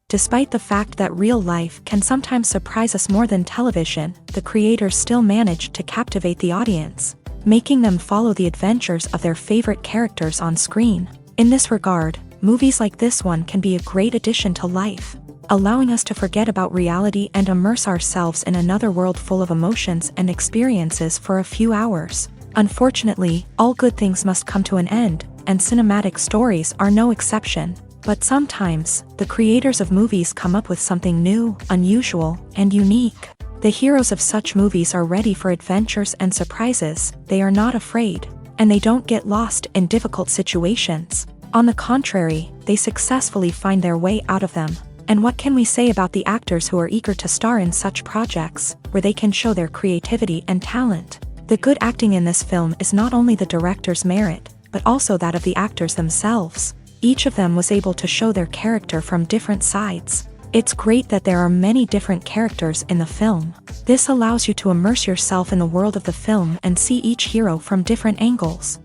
Despite the fact that real life can sometimes surprise us more than television, the creators still manage to captivate the audience, making them follow the adventures of their favorite characters on screen. In this regard, movies like this one can be a great addition to life, allowing us to forget about reality and immerse ourselves in another world full of emotions and experiences for a few hours. Unfortunately, all good things must come to an end, and cinematic stories are no exception. But sometimes, the creators of movies come up with something new, unusual, and unique. The heroes of such movies are ready for adventures and surprises, they are not afraid, and they don't get lost in difficult situations. On the contrary, they successfully find their way out of them. And what can we say about the actors who are eager to star in such projects, where they can show their creativity and talent? The good acting in this film is not only the director's merit, but also that of the actors themselves. Each of them was able to show their character from different sides. It's great that there are many different characters in the film. This allows you to immerse yourself in the world of the film and see each hero from different angles.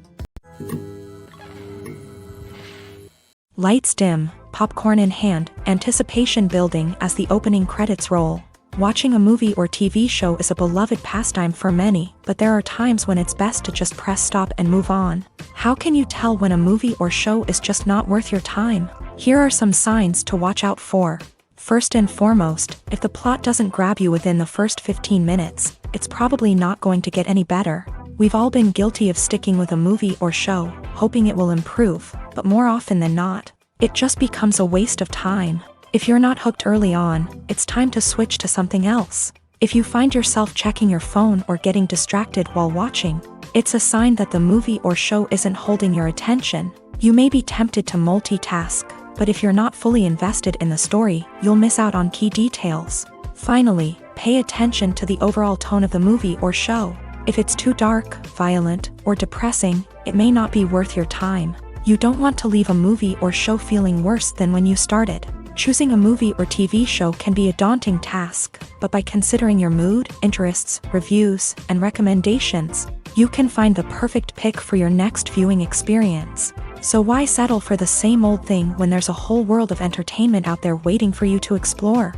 Lights dim, popcorn in hand, anticipation building as the opening credits roll. Watching a movie or TV show is a beloved pastime for many, but there are times when it's best to just press stop and move on. How can you tell when a movie or show is just not worth your time? Here are some signs to watch out for. First and foremost, if the plot doesn't grab you within the first 15 minutes, it's probably not going to get any better. We've all been guilty of sticking with a movie or show, hoping it will improve, but more often than not, it just becomes a waste of time. If you're not hooked early on, it's time to switch to something else. If you find yourself checking your phone or getting distracted while watching, it's a sign that the movie or show isn't holding your attention. You may be tempted to multitask, but if you're not fully invested in the story, you'll miss out on key details. Finally, pay attention to the overall tone of the movie or show. If it's too dark, violent, or depressing, it may not be worth your time. You don't want to leave a movie or show feeling worse than when you started. Choosing a movie or TV show can be a daunting task, but by considering your mood, interests, reviews, and recommendations, you can find the perfect pick for your next viewing experience. So why settle for the same old thing when there's a whole world of entertainment out there waiting for you to explore?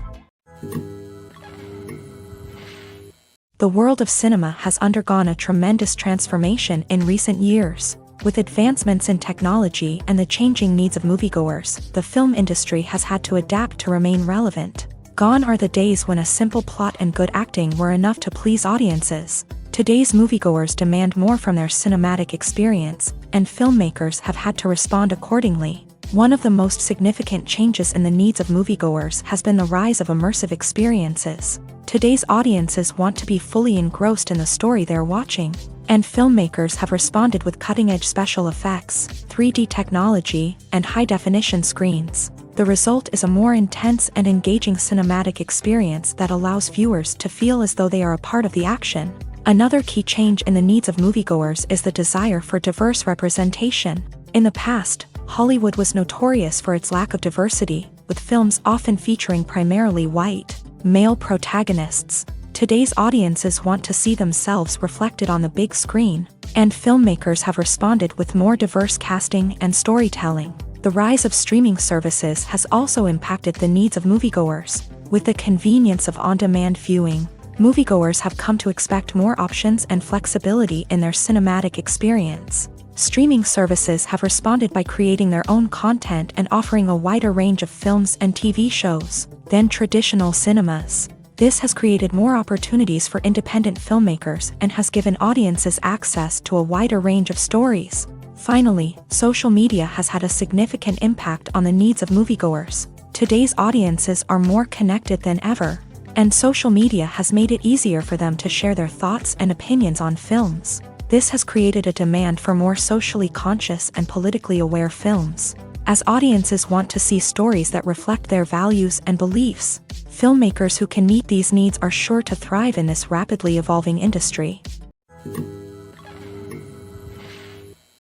The world of cinema has undergone a tremendous transformation in recent years. With advancements in technology and the changing needs of moviegoers, the film industry has had to adapt to remain relevant. Gone are the days when a simple plot and good acting were enough to please audiences. Today's moviegoers demand more from their cinematic experience, and filmmakers have had to respond accordingly. One of the most significant changes in the needs of moviegoers has been the rise of immersive experiences. Today's audiences want to be fully engrossed in the story they're watching, and filmmakers have responded with cutting-edge special effects, 3D technology, and high-definition screens. The result is a more intense and engaging cinematic experience that allows viewers to feel as though they are a part of the action. Another key change in the needs of moviegoers is the desire for diverse representation. In the past, Hollywood was notorious for its lack of diversity, with films often featuring primarily white, male protagonists. Today's audiences want to see themselves reflected on the big screen, and filmmakers have responded with more diverse casting and storytelling. The rise of streaming services has also impacted the needs of moviegoers. With the convenience of on-demand viewing, moviegoers have come to expect more options and flexibility in their cinematic experience. Streaming services have responded by creating their own content and offering a wider range of films and TV shows than traditional cinemas. This has created more opportunities for independent filmmakers and has given audiences access to a wider range of stories. Finally, social media has had a significant impact on the needs of moviegoers. Today's audiences are more connected than ever, and social media has made it easier for them to share their thoughts and opinions on films. This has created a demand for more socially conscious and politically aware films. As audiences want to see stories that reflect their values and beliefs, filmmakers who can meet these needs are sure to thrive in this rapidly evolving industry.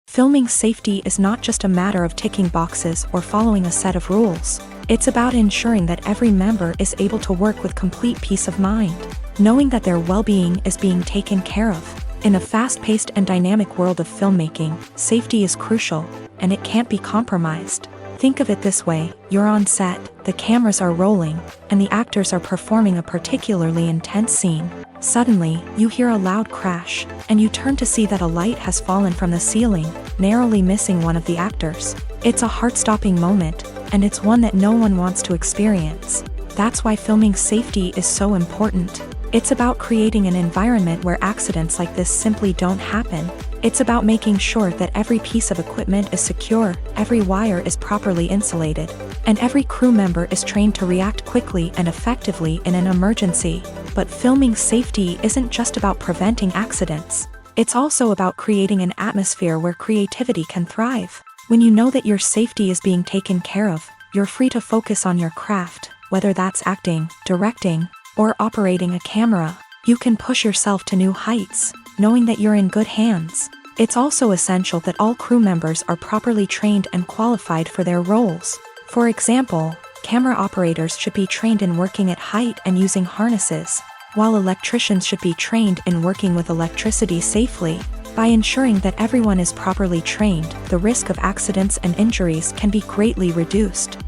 Filming safety is not just a matter of ticking boxes or following a set of rules. It's about ensuring that every member is able to work with complete peace of mind, knowing that their well-being is being taken care of. In a fast-paced and dynamic world of filmmaking, safety is crucial, and it can't be compromised. Think of it this way: you're on set, the cameras are rolling, and the actors are performing a particularly intense scene. Suddenly, you hear a loud crash, and you turn to see that a light has fallen from the ceiling, narrowly missing one of the actors. It's a heart-stopping moment, and it's one that no one wants to experience. That's why filming safety is so important. It's about creating an environment where accidents like this simply don't happen. It's about making sure that every piece of equipment is secure, every wire is properly insulated, and every crew member is trained to react quickly and effectively in an emergency. But filming safety isn't just about preventing accidents. It's also about creating an atmosphere where creativity can thrive. When you know that your safety is being taken care of, you're free to focus on your craft, whether that's acting, directing, or operating a camera. You can push yourself to new heights, knowing that you're in good hands. It's also essential that all crew members are properly trained and qualified for their roles. For example, camera operators should be trained in working at height and using harnesses, while electricians should be trained in working with electricity safely. By ensuring that everyone is properly trained, the risk of accidents and injuries can be greatly reduced.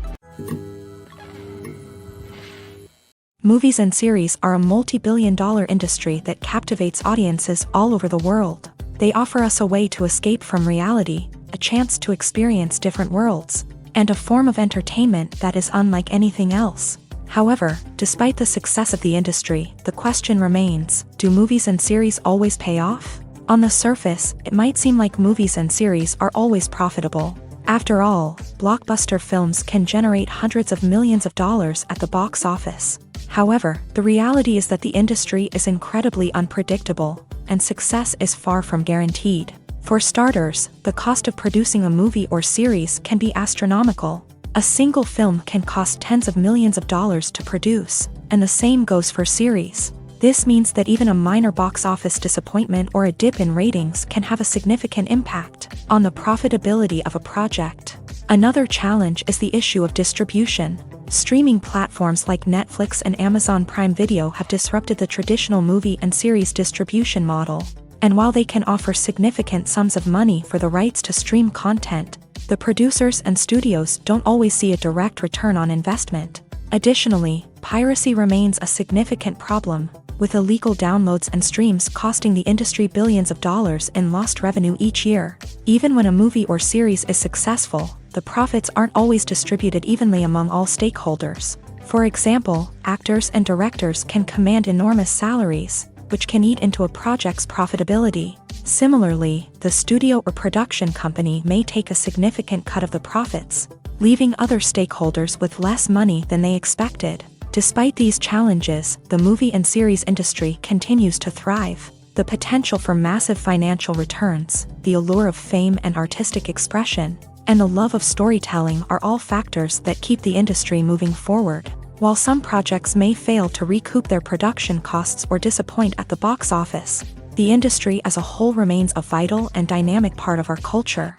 Movies and series are a multi-billion-dollar industry that captivates audiences all over the world. They offer us a way to escape from reality, a chance to experience different worlds, and a form of entertainment that is unlike anything else. However, despite the success of the industry, the question remains: do movies and series always pay off? On the surface, it might seem like movies and series are always profitable. After all, blockbuster films can generate hundreds of millions of dollars at the box office. However, the reality is that the industry is incredibly unpredictable, and success is far from guaranteed. For starters, the cost of producing a movie or series can be astronomical. A single film can cost tens of millions of dollars to produce, and the same goes for series. This means that even a minor box office disappointment or a dip in ratings can have a significant impact on the profitability of a project. Another challenge is the issue of distribution. Streaming platforms like Netflix and Amazon Prime Video have disrupted the traditional movie and series distribution model. And while they can offer significant sums of money for the rights to stream content, the producers and studios don't always see a direct return on investment. Additionally, piracy remains a significant problem, with illegal downloads and streams costing the industry billions of dollars in lost revenue each year. Even when a movie or series is successful, the profits aren't always distributed evenly among all stakeholders. For example, actors and directors can command enormous salaries, which can eat into a project's profitability. Similarly, the studio or production company may take a significant cut of the profits, leaving other stakeholders with less money than they expected. Despite these challenges, the movie and series industry continues to thrive. The potential for massive financial returns, the allure of fame and artistic expression, and the love of storytelling are all factors that keep the industry moving forward. While some projects may fail to recoup their production costs or disappoint at the box office, the industry as a whole remains a vital and dynamic part of our culture.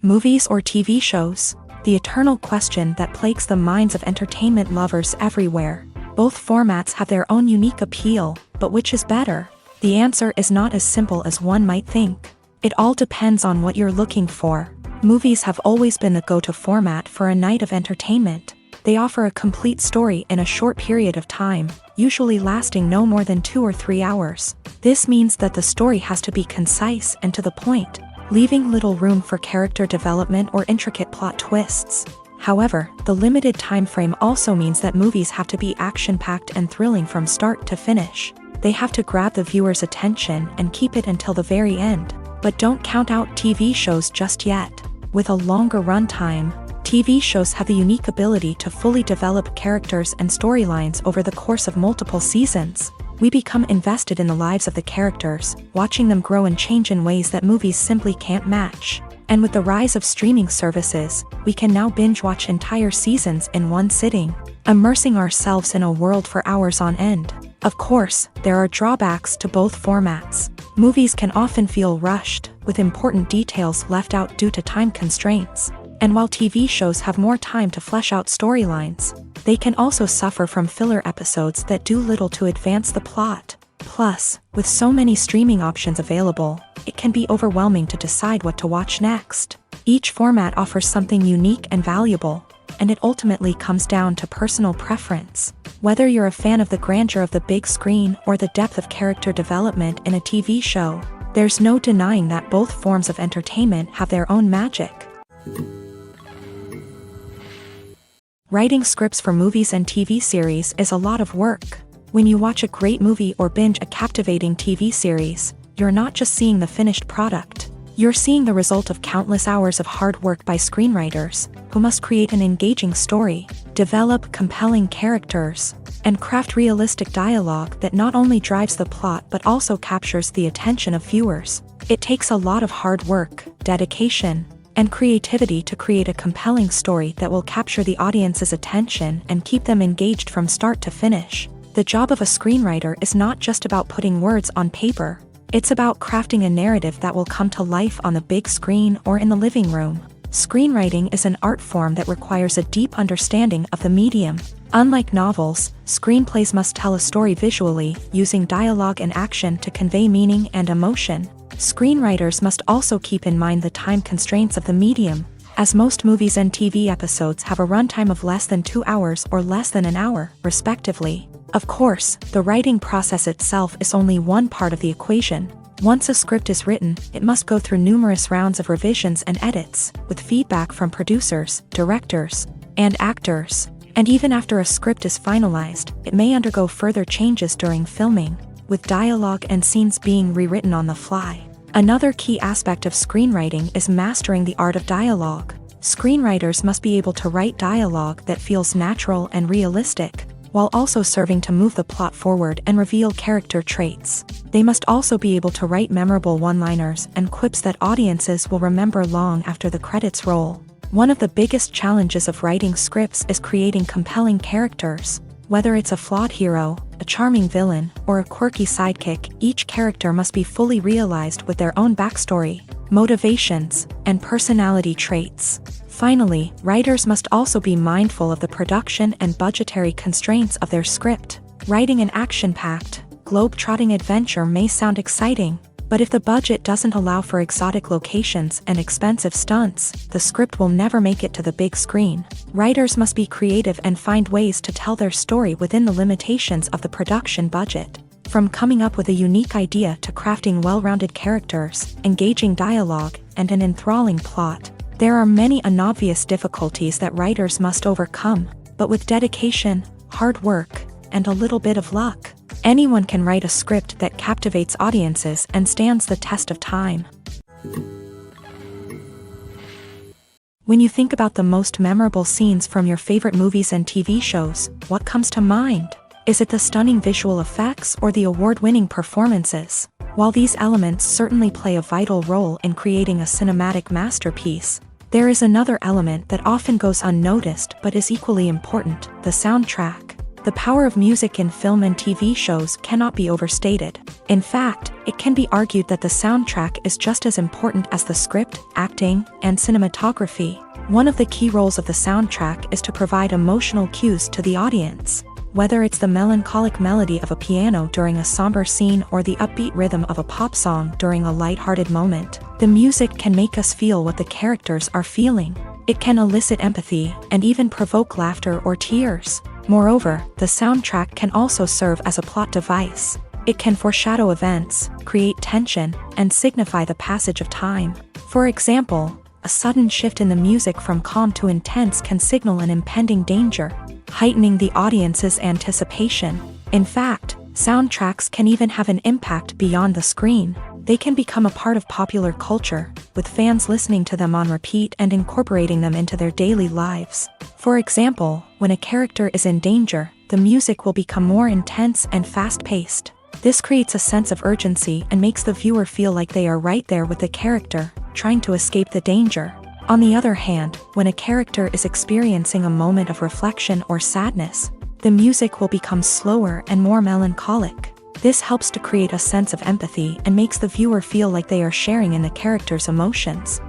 Movies or TV shows? The eternal question that plagues the minds of entertainment lovers everywhere. Both formats have their own unique appeal, but which is better? The answer is not as simple as one might think. It all depends on what you're looking for. Movies have always been the go-to format for a night of entertainment. They offer a complete story in a short period of time, usually lasting no more than 2 or 3 hours. This means that the story has to be concise and to the point, leaving little room for character development or intricate plot twists. However, the limited time frame also means that movies have to be action-packed and thrilling from start to finish. They have to grab the viewer's attention and keep it until the very end. But don't count out TV shows just yet. With a longer runtime, TV shows have the unique ability to fully develop characters and storylines over the course of multiple seasons. We become invested in the lives of the characters, watching them grow and change in ways that movies simply can't match. And with the rise of streaming services, we can now binge-watch entire seasons in one sitting, immersing ourselves in a world for hours on end. Of course, there are drawbacks to both formats. Movies can often feel rushed, with important details left out due to time constraints. And while TV shows have more time to flesh out storylines, they can also suffer from filler episodes that do little to advance the plot. Plus, with so many streaming options available, it can be overwhelming to decide what to watch next. Each format offers something unique and valuable, and it ultimately comes down to personal preference. Whether you're a fan of the grandeur of the big screen or the depth of character development in a TV show, there's no denying that both forms of entertainment have their own magic. Writing scripts for movies and TV series is a lot of work. When you watch a great movie or binge a captivating TV series, you're not just seeing the finished product. You're seeing the result of countless hours of hard work by screenwriters, who must create an engaging story, develop compelling characters, and craft realistic dialogue that not only drives the plot but also captures the attention of viewers. It takes a lot of hard work, dedication, and creativity to create a compelling story that will capture the audience's attention and keep them engaged from start to finish. The job of a screenwriter is not just about putting words on paper. It's about crafting a narrative that will come to life on the big screen or in the living room. Screenwriting is an art form that requires a deep understanding of the medium. Unlike novels, screenplays must tell a story visually, using dialogue and action to convey meaning and emotion. Screenwriters must also keep in mind the time constraints of the medium, as most movies and TV episodes have a runtime of less than 2 hours or less than an hour, respectively. Of course, the writing process itself is only one part of the equation. Once a script is written, it must go through numerous rounds of revisions and edits, with feedback from producers, directors, and actors. And even after a script is finalized, it may undergo further changes during filming, with dialogue and scenes being rewritten on the fly. Another key aspect of screenwriting is mastering the art of dialogue. Screenwriters must be able to write dialogue that feels natural and realistic, while also serving to move the plot forward and reveal character traits. They must also be able to write memorable one-liners and quips that audiences will remember long after the credits roll. One of the biggest challenges of writing scripts is creating compelling characters. Whether it's a flawed hero, a charming villain, or a quirky sidekick, each character must be fully realized with their own backstory, motivations, and personality traits. Finally, writers must also be mindful of the production and budgetary constraints of their script. Writing an action-packed, globe-trotting adventure may sound exciting, but if the budget doesn't allow for exotic locations and expensive stunts, the script will never make it to the big screen. Writers must be creative and find ways to tell their story within the limitations of the production budget. From coming up with a unique idea to crafting well-rounded characters, engaging dialogue, and an enthralling plot, there are many unobvious difficulties that writers must overcome, but with dedication, hard work, and a little bit of luck, anyone can write a script that captivates audiences and stands the test of time. When you think about the most memorable scenes from your favorite movies and TV shows, what comes to mind? Is it the stunning visual effects or the award-winning performances? While these elements certainly play a vital role in creating a cinematic masterpiece, there is another element that often goes unnoticed but is equally important: the soundtrack. The power of music in film and TV shows cannot be overstated. In fact, it can be argued that the soundtrack is just as important as the script, acting, and cinematography. One of the key roles of the soundtrack is to provide emotional cues to the audience. Whether it's the melancholic melody of a piano during a somber scene or the upbeat rhythm of a pop song during a lighthearted moment, the music can make us feel what the characters are feeling. It can elicit empathy and even provoke laughter or tears. Moreover, the soundtrack can also serve as a plot device. It can foreshadow events, create tension, and signify the passage of time. For example, a sudden shift in the music from calm to intense can signal an impending danger, heightening the audience's anticipation. In fact, soundtracks can even have an impact beyond the screen. They can become a part of popular culture, with fans listening to them on repeat and incorporating them into their daily lives. For example, when a character is in danger, the music will become more intense and fast-paced. This creates a sense of urgency and makes the viewer feel like they are right there with the character, trying to escape the danger. On the other hand, when a character is experiencing a moment of reflection or sadness, the music will become slower and more melancholic. This helps to create a sense of empathy and makes the viewer feel like they are sharing in the character's emotions.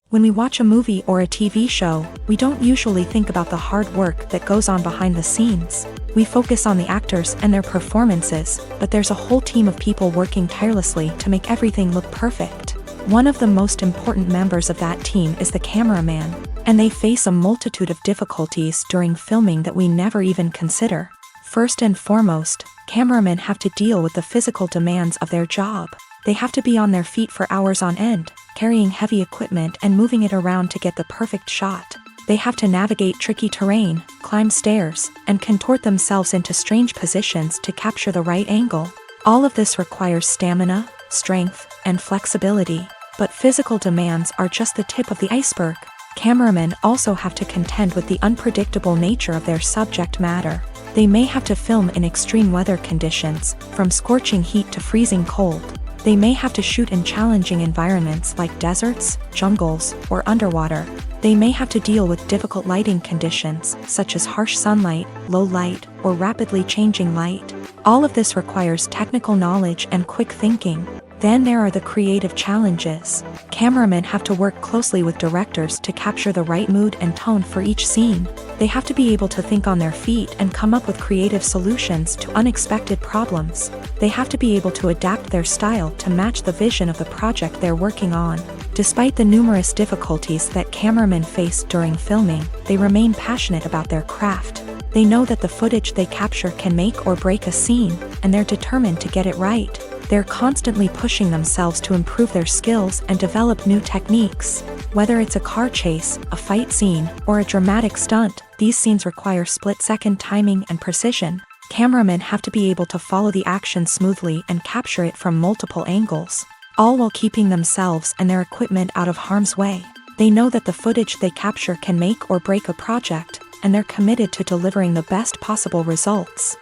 When we watch a movie or a TV show, we don't usually think about the hard work that goes on behind the scenes. We focus on the actors and their performances, but there's a whole team of people working tirelessly to make everything look perfect. One of the most important members of that team is the cameraman, and they face a multitude of difficulties during filming that we never even consider. First and foremost, cameramen have to deal with the physical demands of their job. They have to be on their feet for hours on end, carrying heavy equipment and moving it around to get the perfect shot. They have to navigate tricky terrain, climb stairs, and contort themselves into strange positions to capture the right angle. All of this requires stamina, strength, and flexibility. But physical demands are just the tip of the iceberg. Cameramen also have to contend with the unpredictable nature of their subject matter. They may have to film in extreme weather conditions, from scorching heat to freezing cold. They may have to shoot in challenging environments like deserts, jungles, or underwater. They may have to deal with difficult lighting conditions, such as harsh sunlight, low light, or rapidly changing light. All of this requires technical knowledge and quick thinking. Then there are the creative challenges. Cameramen have to work closely with directors to capture the right mood and tone for each scene. They have to be able to think on their feet and come up with creative solutions to unexpected problems. They have to be able to adapt their style to match the vision of the project they're working on. Despite the numerous difficulties that cameramen face during filming, they remain passionate about their craft. They know that the footage they capture can make or break a scene, and they're determined to get it right. They're constantly pushing themselves to improve their skills and develop new techniques. Whether it's a car chase, a fight scene, or a dramatic stunt, these scenes require split-second timing and precision. Cameramen have to be able to follow the action smoothly and capture it from multiple angles, all while keeping themselves and their equipment out of harm's way. They know that the footage they capture can make or break a project, and they're committed to delivering the best possible results.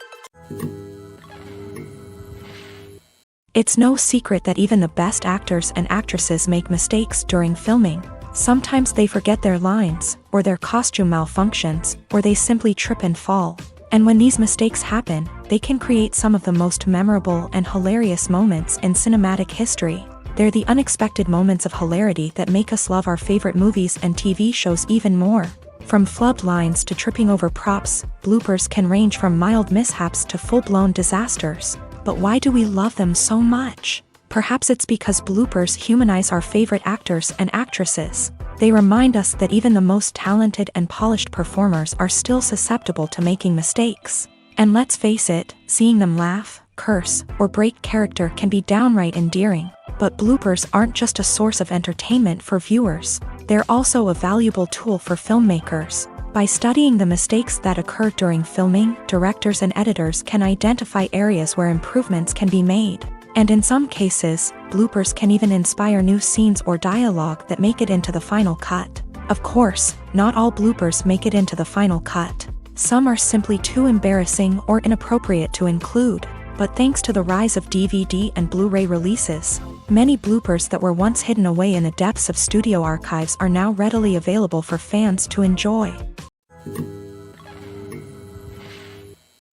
It's no secret that even the best actors and actresses make mistakes during filming. Sometimes they forget their lines, or their costume malfunctions, or they simply trip and fall. And when these mistakes happen, they can create some of the most memorable and hilarious moments in cinematic history. They're the unexpected moments of hilarity that make us love our favorite movies and TV shows even more. From flubbed lines to tripping over props, bloopers can range from mild mishaps to full-blown disasters. But why do we love them so much? Perhaps it's because bloopers humanize our favorite actors and actresses. They remind us that even the most talented and polished performers are still susceptible to making mistakes. And let's face it, seeing them laugh, curse, or break character can be downright endearing. But bloopers aren't just a source of entertainment for viewers. They're also a valuable tool for filmmakers. By studying the mistakes that occur during filming, directors and editors can identify areas where improvements can be made. And in some cases, bloopers can even inspire new scenes or dialogue that make it into the final cut. Of course, not all bloopers make it into the final cut. Some are simply too embarrassing or inappropriate to include. But thanks to the rise of DVD and Blu-ray releases, many bloopers that were once hidden away in the depths of studio archives are now readily available for fans to enjoy.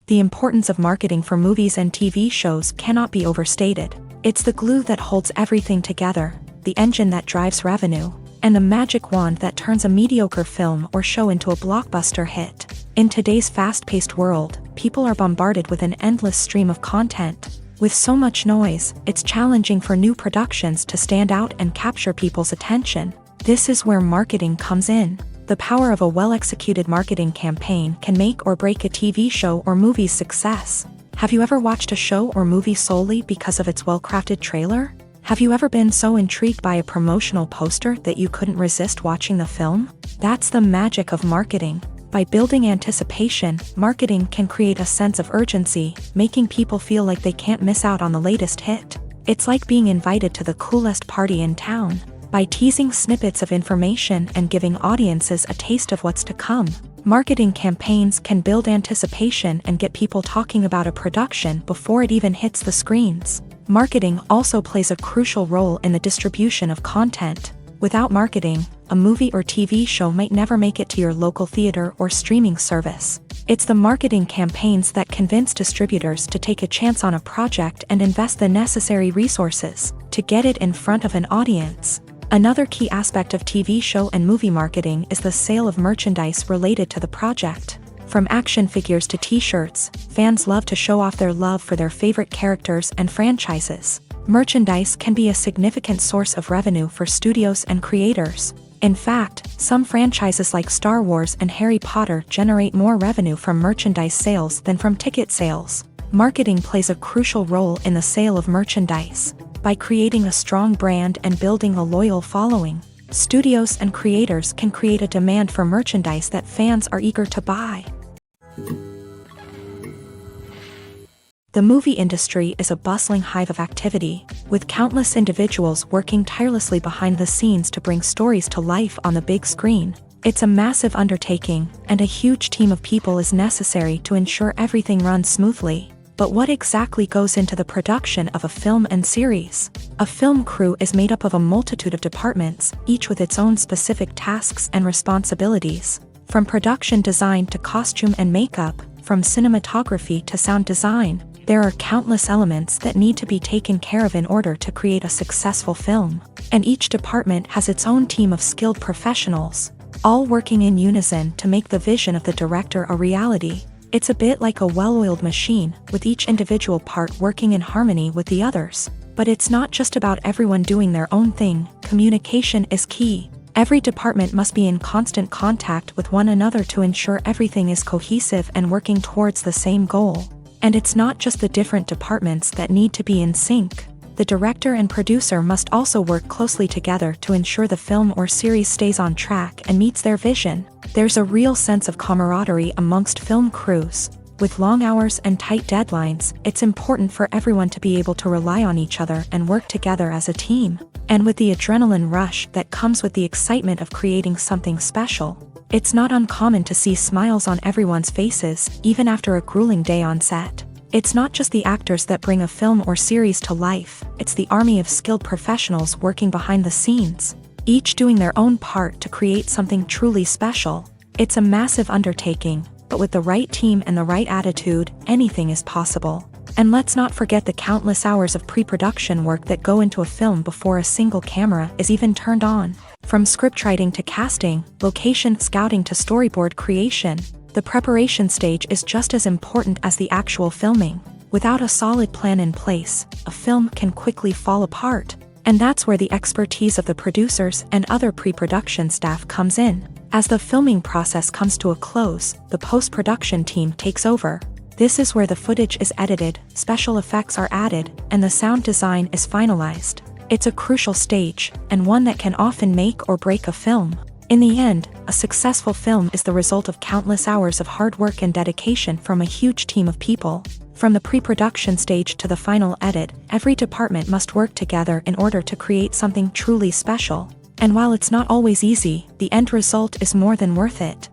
The importance of marketing for movies and TV shows cannot be overstated. It's the glue that holds everything together, the engine that drives revenue, and the magic wand that turns a mediocre film or show into a blockbuster hit. In today's fast-paced world, people are bombarded with an endless stream of content. With so much noise, it's challenging for new productions to stand out and capture people's attention. This is where marketing comes in. The power of a well-executed marketing campaign can make or break a TV show or movie's success. Have you ever watched a show or movie solely because of its well-crafted trailer? Have you ever been so intrigued by a promotional poster that you couldn't resist watching the film? That's the magic of marketing. By building anticipation, marketing can create a sense of urgency, making people feel like they can't miss out on the latest hit. It's like being invited to the coolest party in town. By teasing snippets of information and giving audiences a taste of what's to come, marketing campaigns can build anticipation and get people talking about a production before it even hits the screens. Marketing also plays a crucial role in the distribution of content. Without marketing, a movie or TV show might never make it to your local theater or streaming service. It's the marketing campaigns that convince distributors to take a chance on a project and invest the necessary resources to get it in front of an audience. Another key aspect of TV show and movie marketing is the sale of merchandise related to the project. From action figures to t-shirts, fans love to show off their love for their favorite characters and franchises. Merchandise can be a significant source of revenue for studios and creators. In fact, some franchises like Star Wars and Harry Potter generate more revenue from merchandise sales than from ticket sales. Marketing plays a crucial role in the sale of merchandise. By creating a strong brand and building a loyal following, studios and creators can create a demand for merchandise that fans are eager to buy. The movie industry is a bustling hive of activity, with countless individuals working tirelessly behind the scenes to bring stories to life on the big screen. It's a massive undertaking, and a huge team of people is necessary to ensure everything runs smoothly. But what exactly goes into the production of a film and series? A film crew is made up of a multitude of departments, each with its own specific tasks and responsibilities. From production design to costume and makeup, from cinematography to sound design, there are countless elements that need to be taken care of in order to create a successful film. And each department has its own team of skilled professionals, all working in unison to make the vision of the director a reality. It's a bit like a well-oiled machine, with each individual part working in harmony with the others. But it's not just about everyone doing their own thing. Communication is key. Every department must be in constant contact with one another to ensure everything is cohesive and working towards the same goal. And it's not just the different departments that need to be in sync. The director and producer must also work closely together to ensure the film or series stays on track and meets their vision. There's a real sense of camaraderie amongst film crews. With long hours and tight deadlines, it's important for everyone to be able to rely on each other and work together as a team. And with the adrenaline rush that comes with the excitement of creating something special, it's not uncommon to see smiles on everyone's faces, even after a grueling day on set. It's not just the actors that bring a film or series to life, it's the army of skilled professionals working behind the scenes, each doing their own part to create something truly special. It's a massive undertaking, but with the right team and the right attitude, anything is possible. And let's not forget the countless hours of pre-production work that go into a film before a single camera is even turned on. From scriptwriting to casting, location scouting to storyboard creation, the preparation stage is just as important as the actual filming. Without a solid plan in place, a film can quickly fall apart. And that's where the expertise of the producers and other pre-production staff comes in. As the filming process comes to a close, the post-production team takes over. This is where the footage is edited, special effects are added, and the sound design is finalized. It's a crucial stage, and one that can often make or break a film. In the end, a successful film is the result of countless hours of hard work and dedication from a huge team of people. From the pre-production stage to the final edit, every department must work together in order to create something truly special. And while it's not always easy, the end result is more than worth it.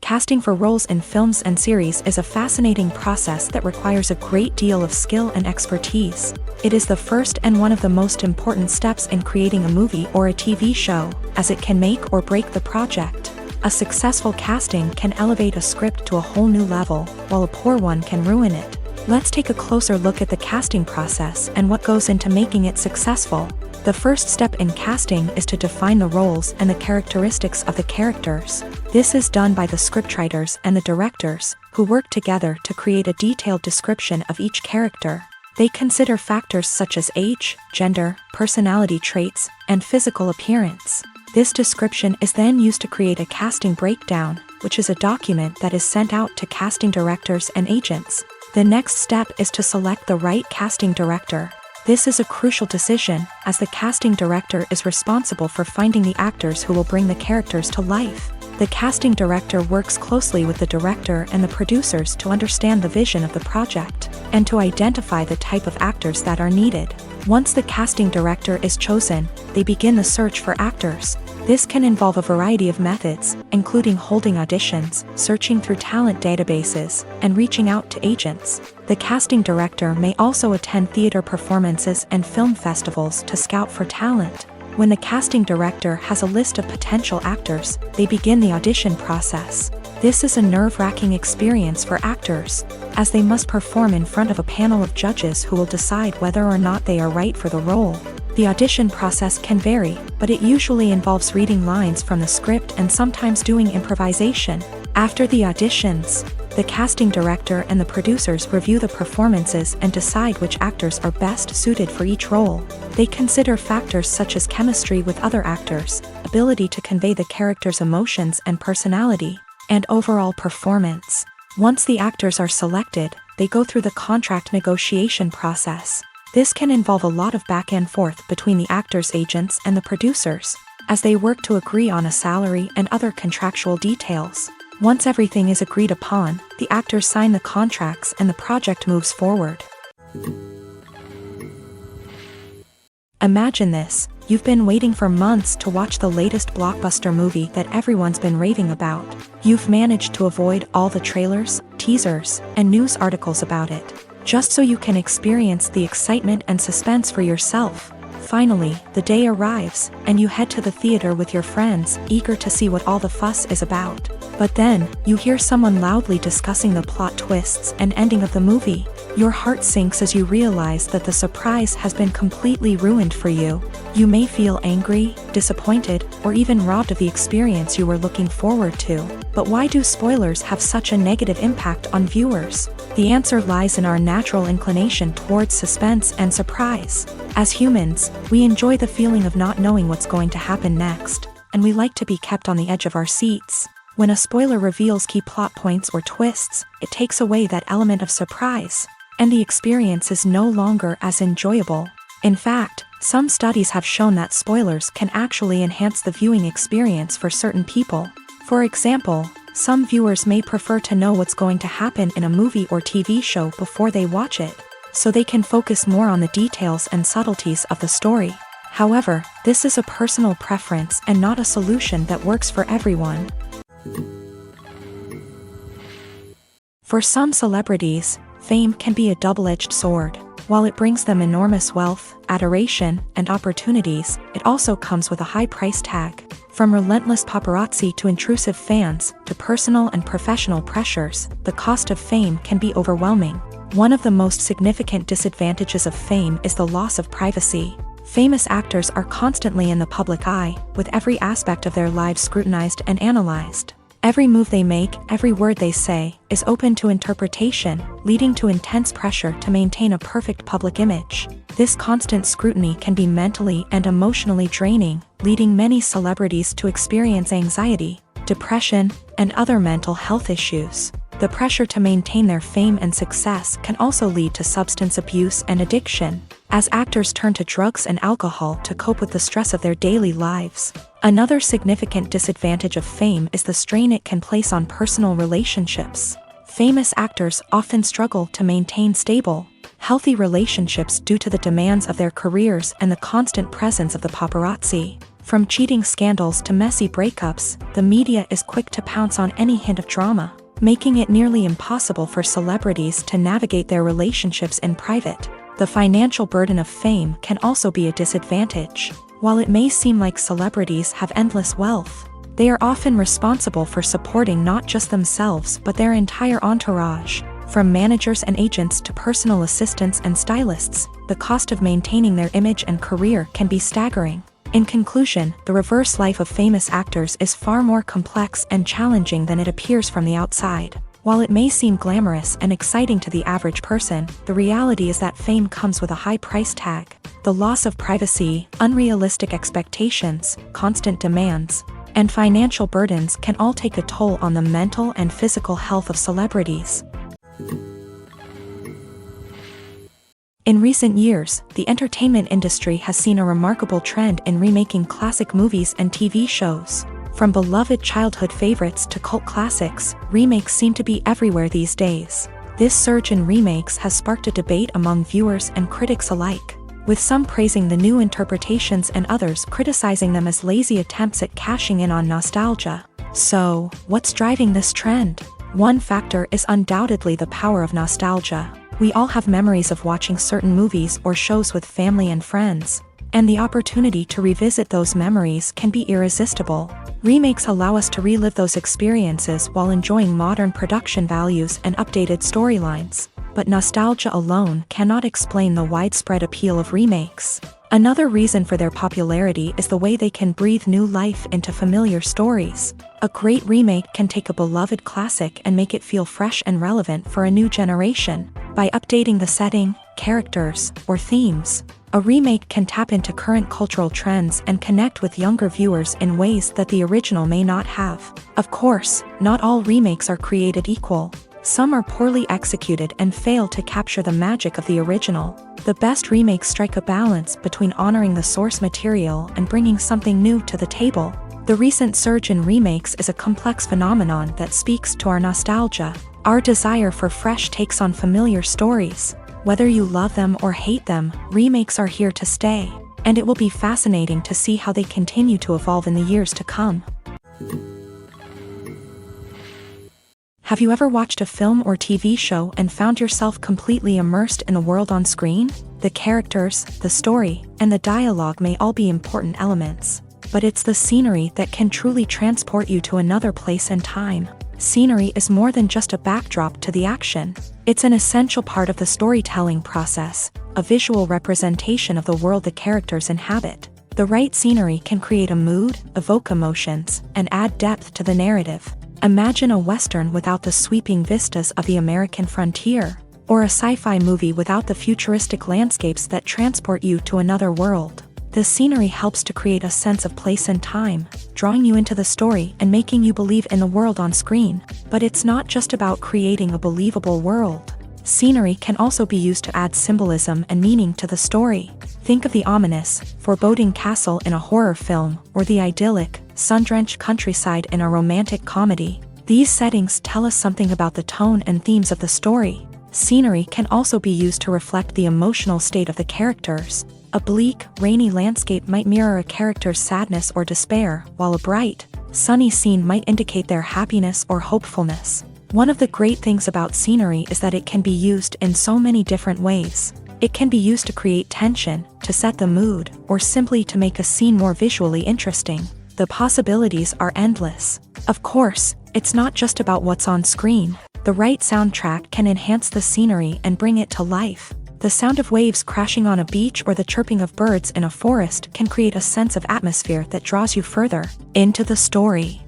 Casting for roles in films and series is a fascinating process that requires a great deal of skill and expertise. It is the first and one of the most important steps in creating a movie or a TV show, as it can make or break the project. A successful casting can elevate a script to a whole new level, while a poor one can ruin it. Let's take a closer look at the casting process and what goes into making it successful. The first step in casting is to define the roles and the characteristics of the characters. This is done by the scriptwriters and the directors, who work together to create a detailed description of each character. They consider factors such as age, gender, personality traits, and physical appearance. This description is then used to create a casting breakdown, which is a document that is sent out to casting directors and agents. The next step is to select the right casting director. This is a crucial decision, as the casting director is responsible for finding the actors who will bring the characters to life. The casting director works closely with the director and the producers to understand the vision of the project, and to identify the type of actors that are needed. Once the casting director is chosen, they begin the search for actors. This can involve a variety of methods, including holding auditions, searching through talent databases, and reaching out to agents. The casting director may also attend theater performances and film festivals to scout for talent. When the casting director has a list of potential actors, they begin the audition process. This is a nerve-wracking experience for actors, as they must perform in front of a panel of judges who will decide whether or not they are right for the role. The audition process can vary, but it usually involves reading lines from the script and sometimes doing improvisation. After the auditions, the casting director and the producers review the performances and decide which actors are best suited for each role. They consider factors such as chemistry with other actors, ability to convey the character's emotions and personality, and overall performance. Once the actors are selected, they go through the contract negotiation process. This can involve a lot of back and forth between the actors' agents and the producers, as they work to agree on a salary and other contractual details. Once everything is agreed upon, the actors sign the contracts and the project moves forward. Imagine this: you've been waiting for months to watch the latest blockbuster movie that everyone's been raving about. You've managed to avoid all the trailers, teasers, and news articles about it, just so you can experience the excitement and suspense for yourself. Finally, the day arrives, and you head to the theater with your friends, eager to see what all the fuss is about. But then, you hear someone loudly discussing the plot twists and ending of the movie. Your heart sinks as you realize that the surprise has been completely ruined for you. You may feel angry, disappointed, or even robbed of the experience you were looking forward to. But why do spoilers have such a negative impact on viewers? The answer lies in our natural inclination towards suspense and surprise. As humans, we enjoy the feeling of not knowing what's going to happen next, and we like to be kept on the edge of our seats. When a spoiler reveals key plot points or twists, it takes away that element of surprise, and the experience is no longer as enjoyable. In fact, some studies have shown that spoilers can actually enhance the viewing experience for certain people. For example, some viewers may prefer to know what's going to happen in a movie or TV show before they watch it, so they can focus more on the details and subtleties of the story. However, this is a personal preference and not a solution that works for everyone. For some celebrities, fame can be a double-edged sword. While it brings them enormous wealth, adoration, and opportunities, it also comes with a high price tag. From relentless paparazzi to intrusive fans, to personal and professional pressures, the cost of fame can be overwhelming. One of the most significant disadvantages of fame is the loss of privacy. Famous actors are constantly in the public eye, with every aspect of their lives scrutinized and analyzed. Every move they make, every word they say, is open to interpretation, leading to intense pressure to maintain a perfect public image. This constant scrutiny can be mentally and emotionally draining, leading many celebrities to experience anxiety, depression, and other mental health issues. The pressure to maintain their fame and success can also lead to substance abuse and addiction, as actors turn to drugs and alcohol to cope with the stress of their daily lives. Another significant disadvantage of fame is the strain it can place on personal relationships. Famous actors often struggle to maintain stable, healthy relationships due to the demands of their careers and the constant presence of the paparazzi. From cheating scandals to messy breakups, the media is quick to pounce on any hint of drama, making it nearly impossible for celebrities to navigate their relationships in private. The financial burden of fame can also be a disadvantage. While it may seem like celebrities have endless wealth, they are often responsible for supporting not just themselves but their entire entourage. From managers and agents to personal assistants and stylists, the cost of maintaining their image and career can be staggering. In conclusion, the reverse life of famous actors is far more complex and challenging than it appears from the outside. While it may seem glamorous and exciting to the average person, the reality is that fame comes with a high price tag. The loss of privacy, unrealistic expectations, constant demands, and financial burdens can all take a toll on the mental and physical health of celebrities. In recent years, the entertainment industry has seen a remarkable trend in remaking classic movies and TV shows. From beloved childhood favorites to cult classics, remakes seem to be everywhere these days. This surge in remakes has sparked a debate among viewers and critics alike, with some praising the new interpretations and others criticizing them as lazy attempts at cashing in on nostalgia. So, what's driving this trend? One factor is undoubtedly the power of nostalgia. We all have memories of watching certain movies or shows with family and friends, and the opportunity to revisit those memories can be irresistible. Remakes allow us to relive those experiences while enjoying modern production values and updated storylines. But nostalgia alone cannot explain the widespread appeal of remakes. Another reason for their popularity is the way they can breathe new life into familiar stories. A great remake can take a beloved classic and make it feel fresh and relevant for a new generation. By updating the setting, characters, or themes, a remake can tap into current cultural trends and connect with younger viewers in ways that the original may not have. Of course, not all remakes are created equal. Some are poorly executed and fail to capture the magic of the original. The best remakes strike a balance between honoring the source material and bringing something new to the table. The recent surge in remakes is a complex phenomenon that speaks to our nostalgia, our desire for fresh takes on familiar stories. Whether you love them or hate them, remakes are here to stay, and it will be fascinating to see how they continue to evolve in the years to come. Have you ever watched a film or TV show and found yourself completely immersed in the world on screen? The characters, the story, and the dialogue may all be important elements, but it's the scenery that can truly transport you to another place and time. Scenery is more than just a backdrop to the action. It's an essential part of the storytelling process, a visual representation of the world the characters inhabit. The right scenery can create a mood, evoke emotions, and add depth to the narrative. Imagine a Western without the sweeping vistas of the American frontier, or a sci-fi movie without the futuristic landscapes that transport you to another world. The scenery helps to create a sense of place and time, drawing you into the story and making you believe in the world on screen. But it's not just about creating a believable world. Scenery can also be used to add symbolism and meaning to the story. Think of the ominous, foreboding castle in a horror film, or the idyllic, sun-drenched countryside in a romantic comedy. These settings tell us something about the tone and themes of the story. Scenery can also be used to reflect the emotional state of the characters. A bleak, rainy landscape might mirror a character's sadness or despair, while a bright, sunny scene might indicate their happiness or hopefulness. One of the great things about scenery is that it can be used in so many different ways. It can be used to create tension, to set the mood, or simply to make a scene more visually interesting. The possibilities are endless. Of course, it's not just about what's on screen. The right soundtrack can enhance the scenery and bring it to life. The sound of waves crashing on a beach or the chirping of birds in a forest can create a sense of atmosphere that draws you further into the story.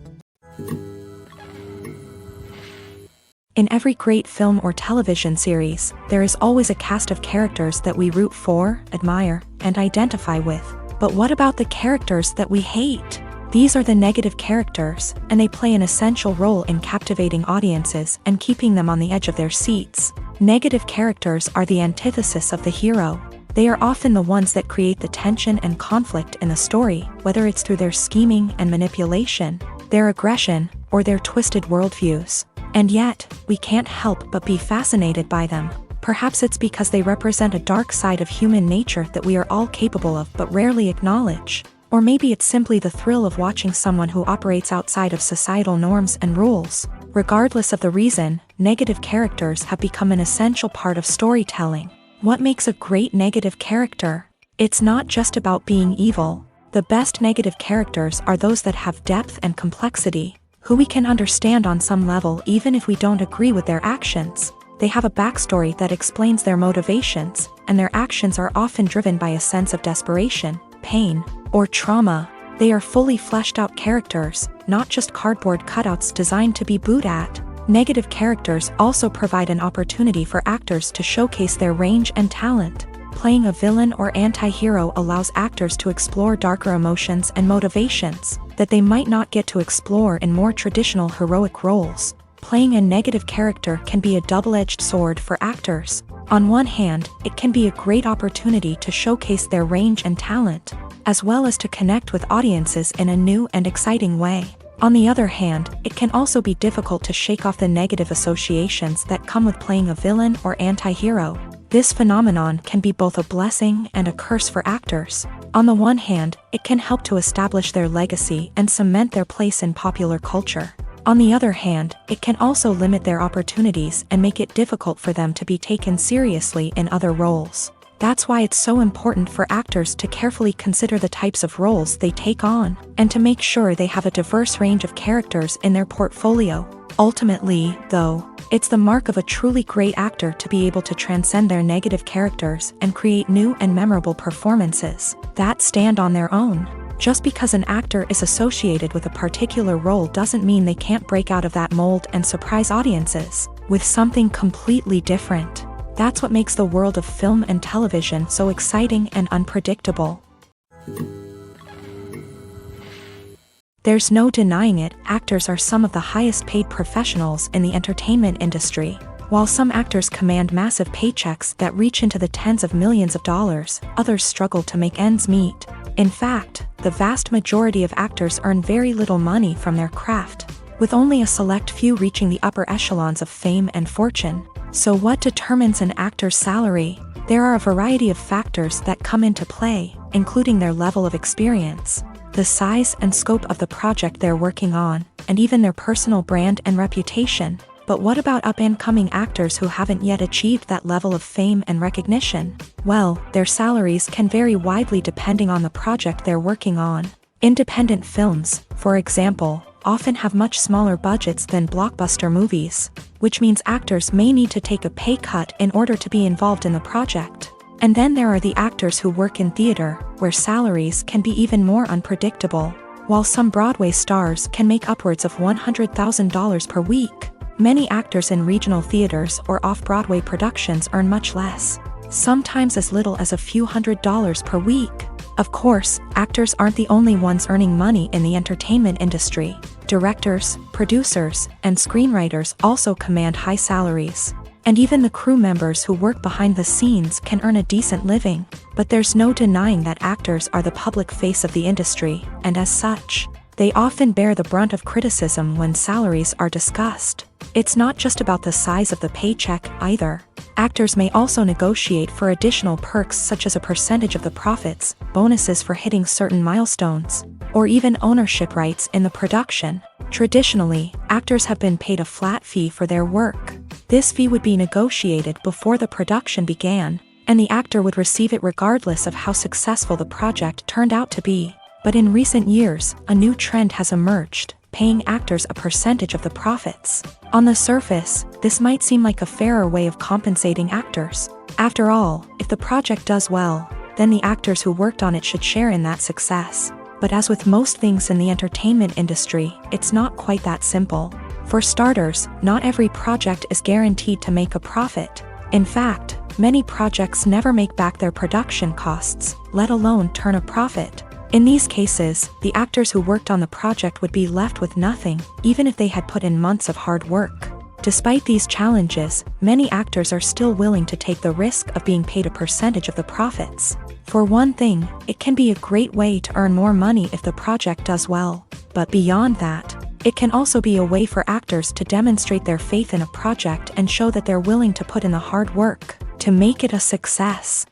In every great film or television series, there is always a cast of characters that we root for, admire, and identify with. But what about the characters that we hate? These are the negative characters, and they play an essential role in captivating audiences and keeping them on the edge of their seats. Negative characters are the antithesis of the hero. They are often the ones that create the tension and conflict in the story, whether it's through their scheming and manipulation, their aggression, or their twisted worldviews. And yet, we can't help but be fascinated by them. Perhaps it's because they represent a dark side of human nature that we are all capable of but rarely acknowledge. Or maybe it's simply the thrill of watching someone who operates outside of societal norms and rules. Regardless of the reason, negative characters have become an essential part of storytelling. What makes a great negative character? It's not just about being evil. The best negative characters are those that have depth and complexity, who we can understand on some level even if we don't agree with their actions. They have a backstory that explains their motivations, and their actions are often driven by a sense of desperation, pain, or trauma. They are fully fleshed out characters, not just cardboard cutouts designed to be booed at. Negative characters also provide an opportunity for actors to showcase their range and talent. Playing a villain or anti-hero allows actors to explore darker emotions and motivations that they might not get to explore in more traditional heroic roles. Playing a negative character can be a double-edged sword for actors. On one hand, it can be a great opportunity to showcase their range and talent, as well as to connect with audiences in a new and exciting way. On the other hand, it can also be difficult to shake off the negative associations that come with playing a villain or anti-hero. This phenomenon can be both a blessing and a curse for actors. On the one hand, it can help to establish their legacy and cement their place in popular culture. On the other hand, it can also limit their opportunities and make it difficult for them to be taken seriously in other roles. That's why it's so important for actors to carefully consider the types of roles they take on, and to make sure they have a diverse range of characters in their portfolio. Ultimately, though, it's the mark of a truly great actor to be able to transcend their negative characters and create new and memorable performances that stand on their own. Just because an actor is associated with a particular role doesn't mean they can't break out of that mold and surprise audiences with something completely different. That's what makes the world of film and television so exciting and unpredictable. There's no denying it, actors are some of the highest paid professionals in the entertainment industry. While some actors command massive paychecks that reach into the tens of millions of dollars, others struggle to make ends meet. In fact, the vast majority of actors earn very little money from their craft, with only a select few reaching the upper echelons of fame and fortune. So what determines an actor's salary? There are a variety of factors that come into play, including their level of experience, the size and scope of the project they're working on, and even their personal brand and reputation. But what about up-and-coming actors who haven't yet achieved that level of fame and recognition? Well, their salaries can vary widely depending on the project they're working on. Independent films, for example, often have much smaller budgets than blockbuster movies, which means actors may need to take a pay cut in order to be involved in the project. And then there are the actors who work in theater, where salaries can be even more unpredictable. While some Broadway stars can make upwards of $100,000 per week, many actors in regional theaters or off-Broadway productions earn much less, sometimes as little as a few $100s per week. Of course, actors aren't the only ones earning money in the entertainment industry. Directors, producers, and screenwriters also command high salaries. And even the crew members who work behind the scenes can earn a decent living. But there's no denying that actors are the public face of the industry, and as such, they often bear the brunt of criticism when salaries are discussed. It's not just about the size of the paycheck, either. Actors may also negotiate for additional perks such as a percentage of the profits, bonuses for hitting certain milestones, or even ownership rights in the production. Traditionally, actors have been paid a flat fee for their work. This fee would be negotiated before the production began, and the actor would receive it regardless of how successful the project turned out to be. But in recent years, a new trend has emerged, paying actors a percentage of the profits. On the surface, this might seem like a fairer way of compensating actors. After all, if the project does well, then the actors who worked on it should share in that success. But as with most things in the entertainment industry, it's not quite that simple. For starters, not every project is guaranteed to make a profit. In fact, many projects never make back their production costs, let alone turn a profit. In these cases, the actors who worked on the project would be left with nothing, even if they had put in months of hard work. Despite these challenges, many actors are still willing to take the risk of being paid a percentage of the profits. For one thing, it can be a great way to earn more money if the project does well. But beyond that, it can also be a way for actors to demonstrate their faith in a project and show that they're willing to put in the hard work to make it a success.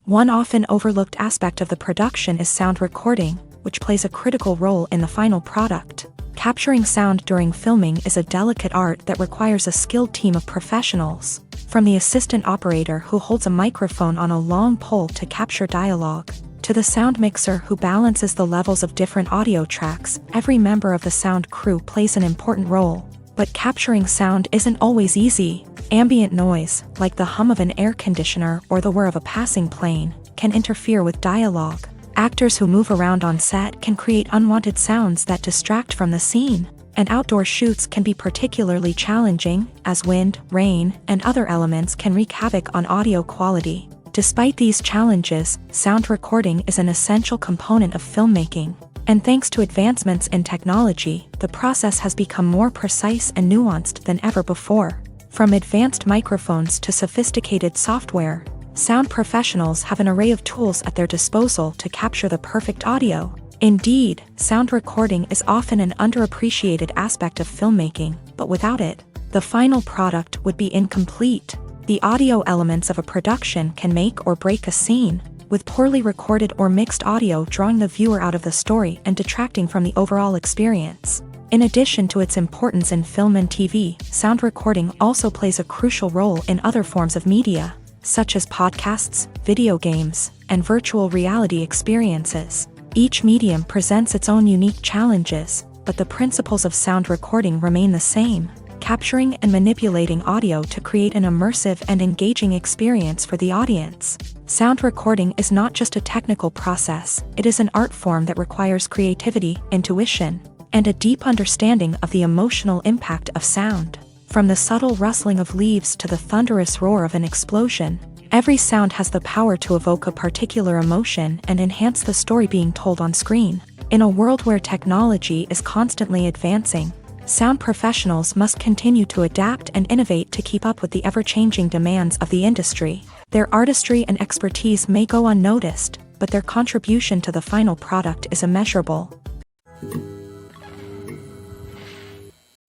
One often overlooked aspect of the production is sound recording, which plays a critical role in the final product. Capturing sound during filming is a delicate art that requires a skilled team of professionals, from the assistant operator who holds a microphone on a long pole to capture dialogue, to the sound mixer who balances the levels of different audio tracks. Every member of the sound crew plays an important role. But capturing sound isn't always easy. Ambient noise, like the hum of an air conditioner or the whir of a passing plane, can interfere with dialogue. Actors who move around on set can create unwanted sounds that distract from the scene, and outdoor shoots can be particularly challenging, as wind, rain, and other elements can wreak havoc on audio quality. Despite these challenges, sound recording is an essential component of filmmaking, and thanks to advancements in technology, the process has become more precise and nuanced than ever before. From advanced microphones to sophisticated software, sound professionals have an array of tools at their disposal to capture the perfect audio. Indeed, sound recording is often an underappreciated aspect of filmmaking, but without it, the final product would be incomplete. The audio elements of a production can make or break a scene, with poorly recorded or mixed audio drawing the viewer out of the story and detracting from the overall experience. In addition to its importance in film and TV, sound recording also plays a crucial role in other forms of media, such as podcasts, video games, and virtual reality experiences. Each medium presents its own unique challenges, but the principles of sound recording remain the same, capturing and manipulating audio to create an immersive and engaging experience for the audience. Sound recording is not just a technical process, it is an art form that requires creativity, intuition, and a deep understanding of the emotional impact of sound. From the subtle rustling of leaves to the thunderous roar of an explosion, every sound has the power to evoke a particular emotion and enhance the story being told on screen. In a world where technology is constantly advancing, sound professionals must continue to adapt and innovate to keep up with the ever-changing demands of the industry. Their artistry and expertise may go unnoticed, but their contribution to the final product is immeasurable.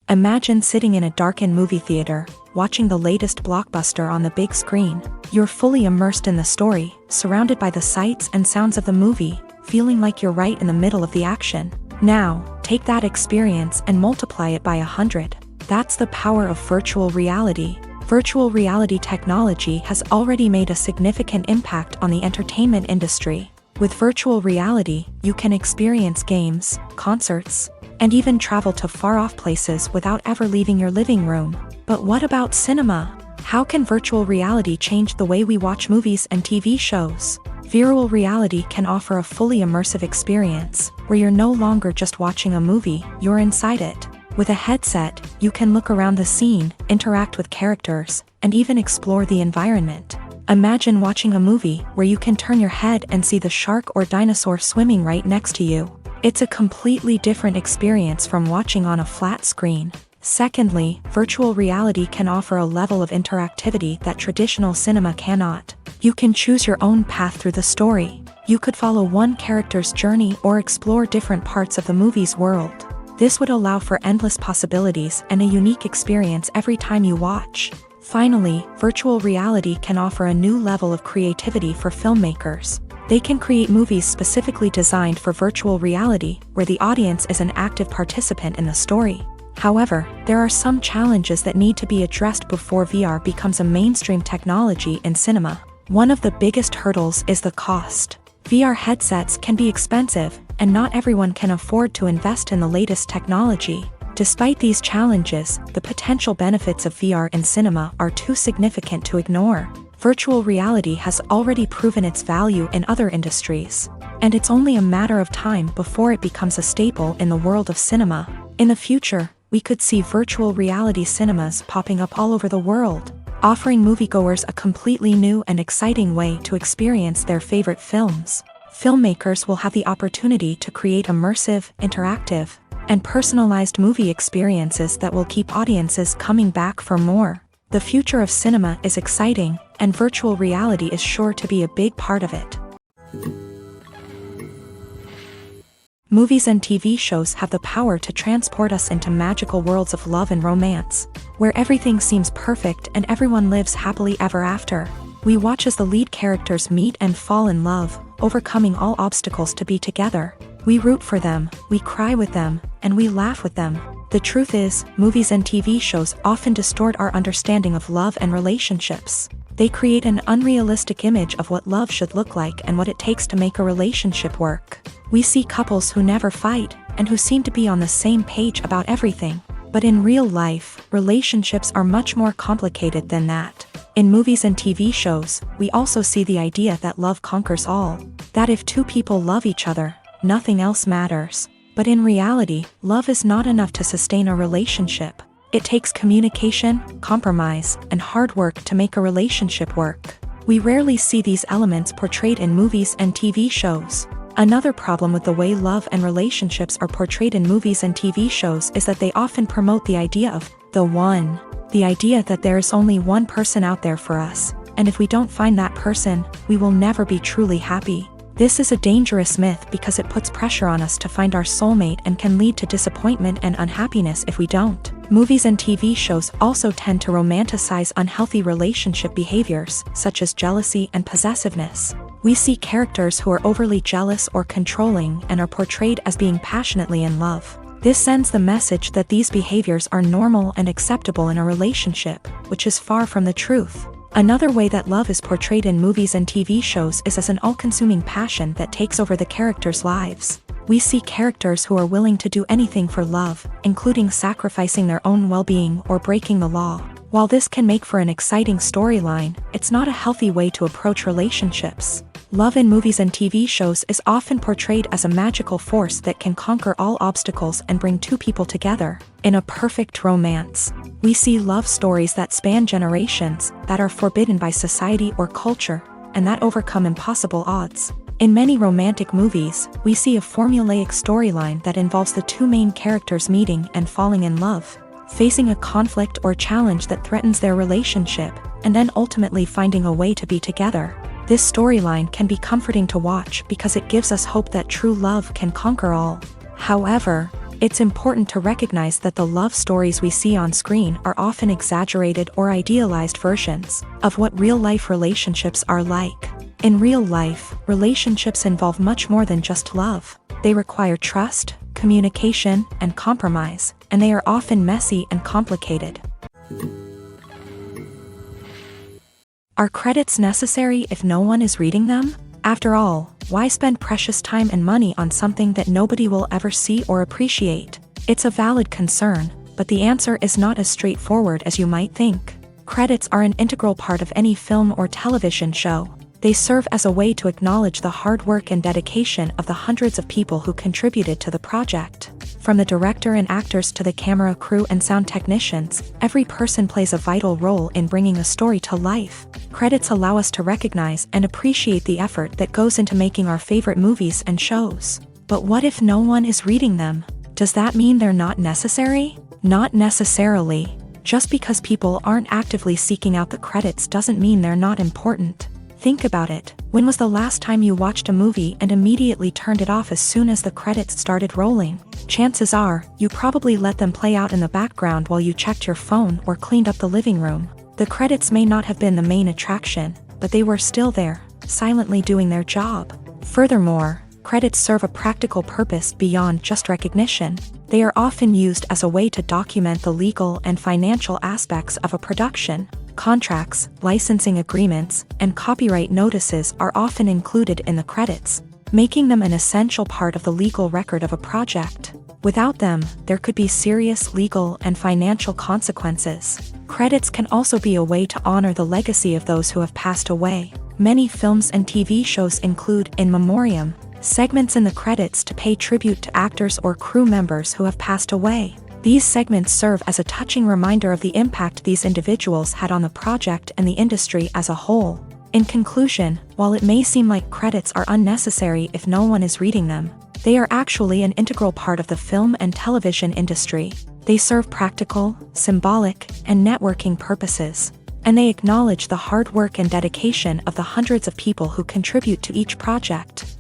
Imagine sitting in a darkened movie theater, watching the latest blockbuster on the big screen. You're fully immersed in the story, surrounded by the sights and sounds of the movie, feeling like you're right in the middle of the action. Now, take that experience and multiply it by 100. That's the power of virtual reality. Virtual reality technology has already made a significant impact on the entertainment industry. With virtual reality, you can experience games, concerts, and even travel to far-off places without ever leaving your living room. But what about cinema? How can virtual reality change the way we watch movies and TV shows? Virtual reality can offer a fully immersive experience, where you're no longer just watching a movie, you're inside it. With a headset, you can look around the scene, interact with characters, and even explore the environment. Imagine watching a movie where you can turn your head and see the shark or dinosaur swimming right next to you. It's a completely different experience from watching on a flat screen. Secondly, virtual reality can offer a level of interactivity that traditional cinema cannot. You can choose your own path through the story. You could follow one character's journey or explore different parts of the movie's world. This would allow for endless possibilities and a unique experience every time you watch. Finally, virtual reality can offer a new level of creativity for filmmakers. They can create movies specifically designed for virtual reality, where the audience is an active participant in the story. However, there are some challenges that need to be addressed before VR becomes a mainstream technology in cinema. One of the biggest hurdles is the cost. VR headsets can be expensive, and not everyone can afford to invest in the latest technology. Despite these challenges, the potential benefits of VR in cinema are too significant to ignore. Virtual reality has already proven its value in other industries, and it's only a matter of time before it becomes a staple in the world of cinema. In the future, we could see virtual reality cinemas popping up all over the world, offering moviegoers a completely new and exciting way to experience their favorite films. Filmmakers will have the opportunity to create immersive, interactive, and personalized movie experiences that will keep audiences coming back for more. The future of cinema is exciting, and virtual reality is sure to be a big part of it. Movies and TV shows have the power to transport us into magical worlds of love and romance, where everything seems perfect and everyone lives happily ever after. We watch as the lead characters meet and fall in love, overcoming all obstacles to be together. We root for them, we cry with them, and we laugh with them. The truth is, movies and TV shows often distort our understanding of love and relationships. They create an unrealistic image of what love should look like and what it takes to make a relationship work. We see couples who never fight, and who seem to be on the same page about everything. But in real life, relationships are much more complicated than that. In movies and TV shows, we also see the idea that love conquers all, that if two people love each other, nothing else matters. But in reality, love is not enough to sustain a relationship. It takes communication, compromise, and hard work to make a relationship work. We rarely see these elements portrayed in movies and TV shows. Another problem with the way love and relationships are portrayed in movies and TV shows is that they often promote the idea of the one. The idea that there is only one person out there for us, and if we don't find that person, we will never be truly happy. This is a dangerous myth because it puts pressure on us to find our soulmate and can lead to disappointment and unhappiness if we don't. Movies and TV shows also tend to romanticize unhealthy relationship behaviors, such as jealousy and possessiveness. We see characters who are overly jealous or controlling and are portrayed as being passionately in love. This sends the message that these behaviors are normal and acceptable in a relationship, which is far from the truth. Another way that love is portrayed in movies and TV shows is as an all-consuming passion that takes over the characters' lives. We see characters who are willing to do anything for love, including sacrificing their own well-being or breaking the law. While this can make for an exciting storyline, it's not a healthy way to approach relationships. Love in movies and TV shows is often portrayed as a magical force that can conquer all obstacles and bring two people together. In a perfect romance, we see love stories that span generations, that are forbidden by society or culture, and that overcome impossible odds. In many romantic movies, we see a formulaic storyline that involves the two main characters meeting and falling in love, facing a conflict or challenge that threatens their relationship, and then ultimately finding a way to be together. This storyline can be comforting to watch because it gives us hope that true love can conquer all. However, it's important to recognize that the love stories we see on screen are often exaggerated or idealized versions of what real-life relationships are like. In real life, relationships involve much more than just love. They require trust, communication, and compromise, and they are often messy and complicated. Are credits necessary if no one is reading them? After all, why spend precious time and money on something that nobody will ever see or appreciate? It's a valid concern, but the answer is not as straightforward as you might think. Credits are an integral part of any film or television show. They serve as a way to acknowledge the hard work and dedication of the hundreds of people who contributed to the project. From the director and actors to the camera crew and sound technicians, every person plays a vital role in bringing a story to life. Credits allow us to recognize and appreciate the effort that goes into making our favorite movies and shows. But what if no one is reading them? Does that mean they're not necessary? Not necessarily. Just because people aren't actively seeking out the credits doesn't mean they're not important. Think about it. When was the last time you watched a movie and immediately turned it off as soon as the credits started rolling? Chances are, you probably let them play out in the background while you checked your phone or cleaned up the living room. The credits may not have been the main attraction, but they were still there, silently doing their job. Furthermore, credits serve a practical purpose beyond just recognition. They are often used as a way to document the legal and financial aspects of a production. Contracts, licensing agreements, and copyright notices are often included in the credits, making them an essential part of the legal record of a project. Without them, there could be serious legal and financial consequences. Credits can also be a way to honor the legacy of those who have passed away. Many films and TV shows include in memoriam segments in the credits to pay tribute to actors or crew members who have passed away. These segments serve as a touching reminder of the impact these individuals had on the project and the industry as a whole. In conclusion, while it may seem like credits are unnecessary if no one is reading them, they are actually an integral part of the film and television industry. They serve practical, symbolic, and networking purposes, and they acknowledge the hard work and dedication of the hundreds of people who contribute to each project.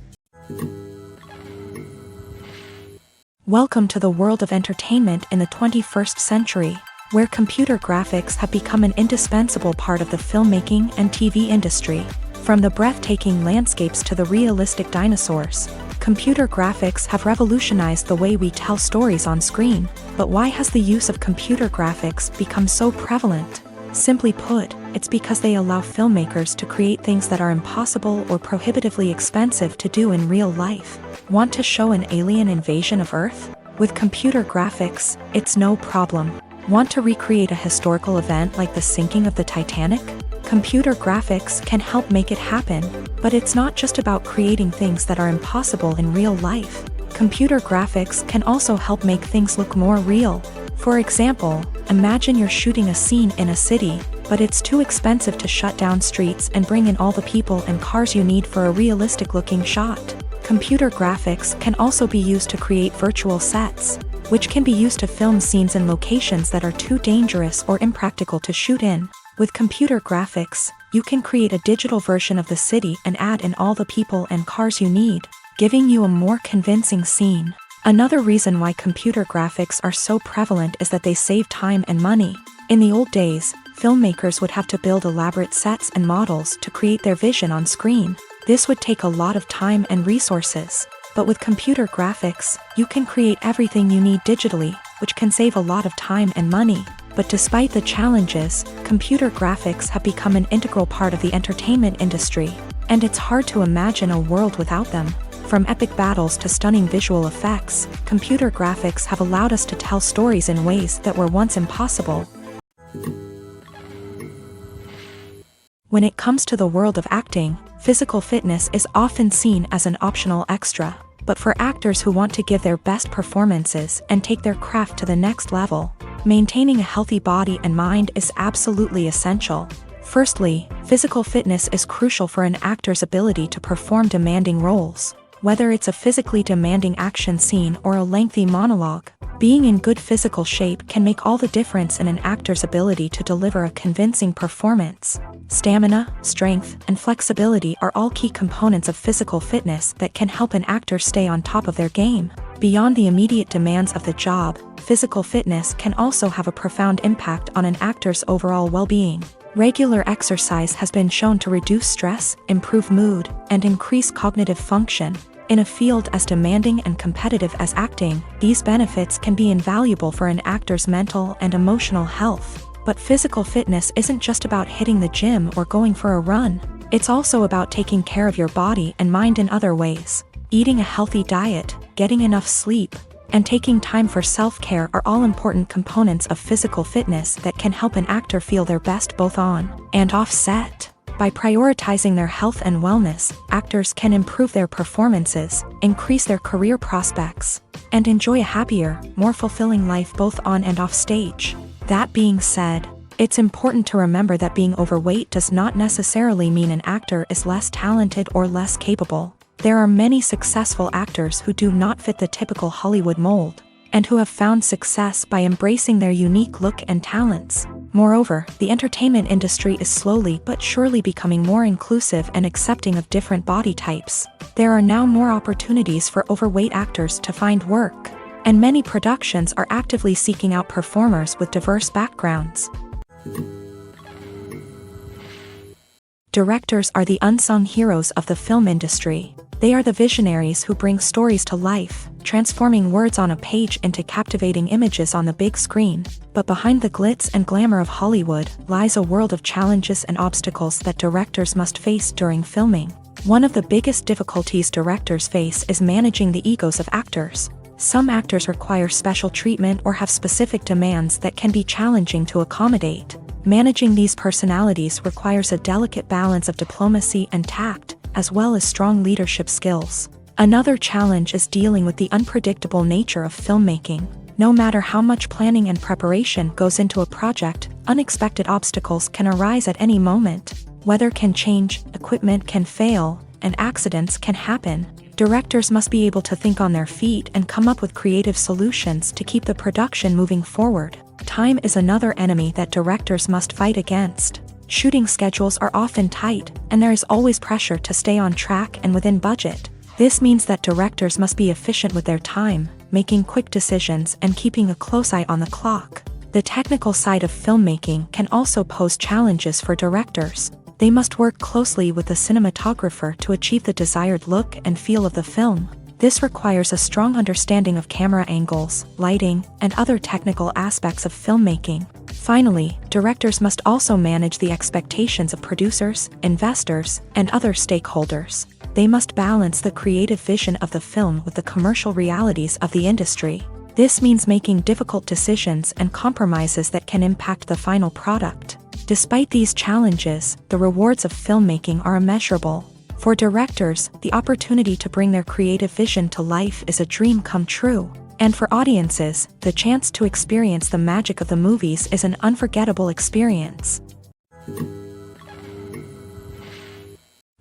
Welcome to the world of entertainment in the 21st century, where computer graphics have become an indispensable part of the filmmaking and TV industry. From the breathtaking landscapes to the realistic dinosaurs, computer graphics have revolutionized the way we tell stories on screen. But why has the use of computer graphics become so prevalent? Simply put, it's because they allow filmmakers to create things that are impossible or prohibitively expensive to do in real life. Want to show an alien invasion of Earth? With computer graphics, it's no problem. Want to recreate a historical event like the sinking of the Titanic? Computer graphics can help make it happen, but it's not just about creating things that are impossible in real life. Computer graphics can also help make things look more real. For example, imagine you're shooting a scene in a city, but it's too expensive to shut down streets and bring in all the people and cars you need for a realistic-looking shot. Computer graphics can also be used to create virtual sets, which can be used to film scenes in locations that are too dangerous or impractical to shoot in. With computer graphics, you can create a digital version of the city and add in all the people and cars you need, giving you a more convincing scene. Another reason why computer graphics are so prevalent is that they save time and money. In the old days, filmmakers would have to build elaborate sets and models to create their vision on screen. This would take a lot of time and resources. But with computer graphics, you can create everything you need digitally, which can save a lot of time and money. But despite the challenges, computer graphics have become an integral part of the entertainment industry, and it's hard to imagine a world without them. From epic battles to stunning visual effects, computer graphics have allowed us to tell stories in ways that were once impossible. When it comes to the world of acting, physical fitness is often seen as an optional extra. But for actors who want to give their best performances and take their craft to the next level, maintaining a healthy body and mind is absolutely essential. Firstly, physical fitness is crucial for an actor's ability to perform demanding roles. Whether it's a physically demanding action scene or a lengthy monologue, being in good physical shape can make all the difference in an actor's ability to deliver a convincing performance. Stamina, strength, and flexibility are all key components of physical fitness that can help an actor stay on top of their game. Beyond the immediate demands of the job, physical fitness can also have a profound impact on an actor's overall well-being. Regular exercise has been shown to reduce stress, improve mood, and increase cognitive function. In a field as demanding and competitive as acting, these benefits can be invaluable for an actor's mental and emotional health. But physical fitness isn't just about hitting the gym or going for a run. It's also about taking care of your body and mind in other ways. Eating a healthy diet, getting enough sleep, and taking time for self-care are all important components of physical fitness that can help an actor feel their best both on and off set. By prioritizing their health and wellness, actors can improve their performances, increase their career prospects, and enjoy a happier, more fulfilling life both on and off stage. That being said, it's important to remember that being overweight does not necessarily mean an actor is less talented or less capable. There are many successful actors who do not fit the typical Hollywood mold, and who have found success by embracing their unique look and talents. Moreover, the entertainment industry is slowly but surely becoming more inclusive and accepting of different body types. There are now more opportunities for overweight actors to find work, and many productions are actively seeking out performers with diverse backgrounds. Directors are the unsung heroes of the film industry. They are the visionaries who bring stories to life, transforming words on a page into captivating images on the big screen. But behind the glitz and glamour of Hollywood lies a world of challenges and obstacles that directors must face during filming. One of the biggest difficulties directors face is managing the egos of actors. Some actors require special treatment or have specific demands that can be challenging to accommodate. Managing these personalities requires a delicate balance of diplomacy and tact, as well as strong leadership skills. Another challenge is dealing with the unpredictable nature of filmmaking. No matter how much planning and preparation goes into a project, unexpected obstacles can arise at any moment. Weather can change, equipment can fail, and accidents can happen. Directors must be able to think on their feet and come up with creative solutions to keep the production moving forward. Time is another enemy that directors must fight against. Shooting schedules are often tight, and there is always pressure to stay on track and within budget. This means that directors must be efficient with their time, making quick decisions and keeping a close eye on the clock. The technical side of filmmaking can also pose challenges for directors. They must work closely with the cinematographer to achieve the desired look and feel of the film. This requires a strong understanding of camera angles, lighting, and other technical aspects of filmmaking. Finally, directors must also manage the expectations of producers, investors, and other stakeholders. They must balance the creative vision of the film with the commercial realities of the industry. This means making difficult decisions and compromises that can impact the final product. Despite these challenges, the rewards of filmmaking are immeasurable. For directors, the opportunity to bring their creative vision to life is a dream come true. And for audiences, the chance to experience the magic of the movies is an unforgettable experience.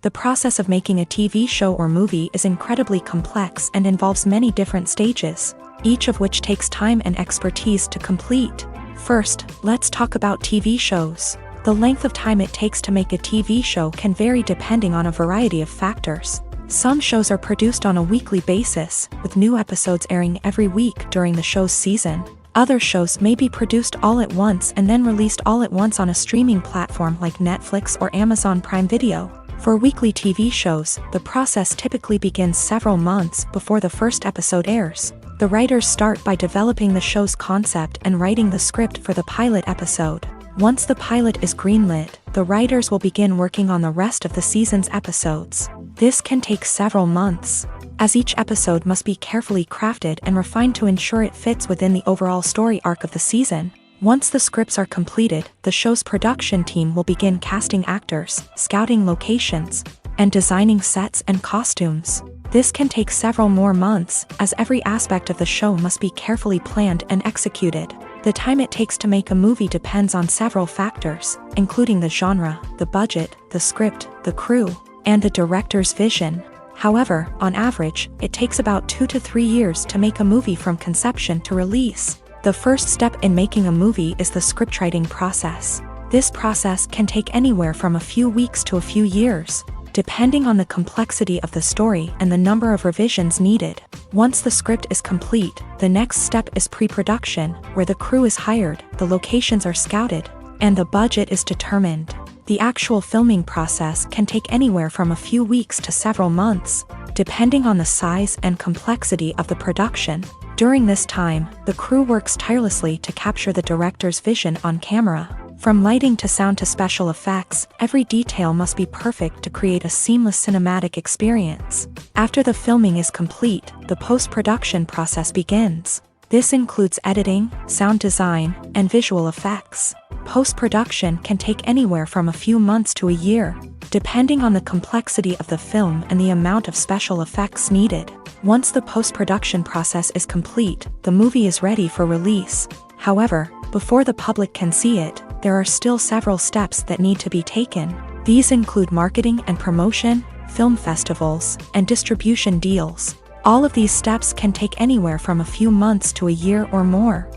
The process of making a TV show or movie is incredibly complex and involves many different stages, each of which takes time and expertise to complete. First, let's talk about TV shows. The length of time it takes to make a TV show can vary depending on a variety of factors. Some shows are produced on a weekly basis, with new episodes airing every week during the show's season. Other shows may be produced all at once and then released all at once on a streaming platform like Netflix or Amazon Prime Video. For weekly TV shows, the process typically begins several months before the first episode airs. The writers start by developing the show's concept and writing the script for the pilot episode. Once the pilot is greenlit, the writers will begin working on the rest of the season's episodes. This can take several months, as each episode must be carefully crafted and refined to ensure it fits within the overall story arc of the season. Once the scripts are completed, the show's production team will begin casting actors, scouting locations, and designing sets and costumes. This can take several more months, as every aspect of the show must be carefully planned and executed. The time it takes to make a movie depends on several factors, including the genre, the budget, the script, the crew, and the director's vision. However, on average, it takes about 2 to 3 years to make a movie from conception to release. The first step in making a movie is the scriptwriting process. This process can take anywhere from a few weeks to a few years, depending on the complexity of the story and the number of revisions needed. Once the script is complete, the next step is pre-production, where the crew is hired, the locations are scouted, and the budget is determined. The actual filming process can take anywhere from a few weeks to several months, depending on the size and complexity of the production. During this time, the crew works tirelessly to capture the director's vision on camera. From lighting to sound to special effects, every detail must be perfect to create a seamless cinematic experience. After the filming is complete, the post-production process begins. This includes editing, sound design, and visual effects. Post-production can take anywhere from a few months to a year, depending on the complexity of the film and the amount of special effects needed. Once the post-production process is complete, the movie is ready for release. However, before the public can see it, there are still several steps that need to be taken. These include marketing and promotion, film festivals, and distribution deals. All of these steps can take anywhere from a few months to a year or more.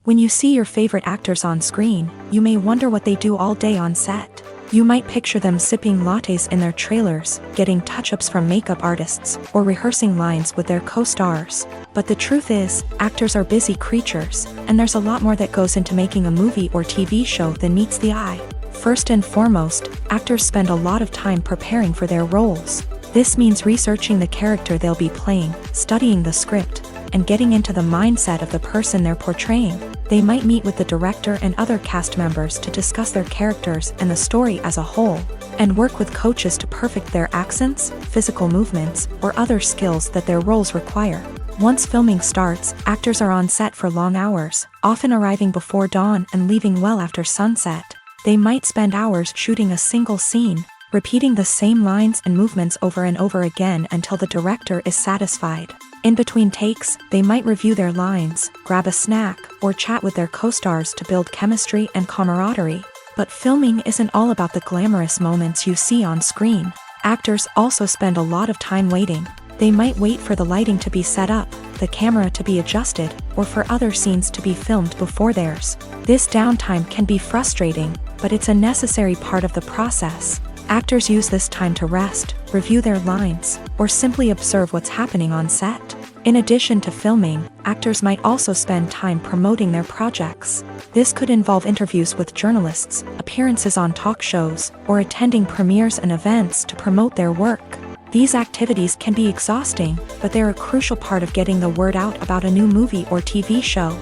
When you see your favorite actors on screen, you may wonder what they do all day on set. You might picture them sipping lattes in their trailers, getting touch-ups from makeup artists, or rehearsing lines with their co-stars. But the truth is, actors are busy creatures, and there's a lot more that goes into making a movie or TV show than meets the eye. First and foremost, actors spend a lot of time preparing for their roles. This means researching the character they'll be playing, studying the script, and getting into the mindset of the person they're portraying. They might meet with the director and other cast members to discuss their characters and the story as a whole, and work with coaches to perfect their accents, physical movements, or other skills that their roles require. Once filming starts, actors are on set for long hours, often arriving before dawn and leaving well after sunset. They might spend hours shooting a single scene, repeating the same lines and movements over and over again until the director is satisfied. In between takes, they might review their lines, grab a snack, or chat with their co-stars to build chemistry and camaraderie. But filming isn't all about the glamorous moments you see on screen. Actors also spend a lot of time waiting. They might wait for the lighting to be set up, the camera to be adjusted, or for other scenes to be filmed before theirs. This downtime can be frustrating, but it's a necessary part of the process. Actors use this time to rest, review their lines, or simply observe what's happening on set. In addition to filming, actors might also spend time promoting their projects. This could involve interviews with journalists, appearances on talk shows, or attending premieres and events to promote their work. These activities can be exhausting, but they're a crucial part of getting the word out about a new movie or TV show.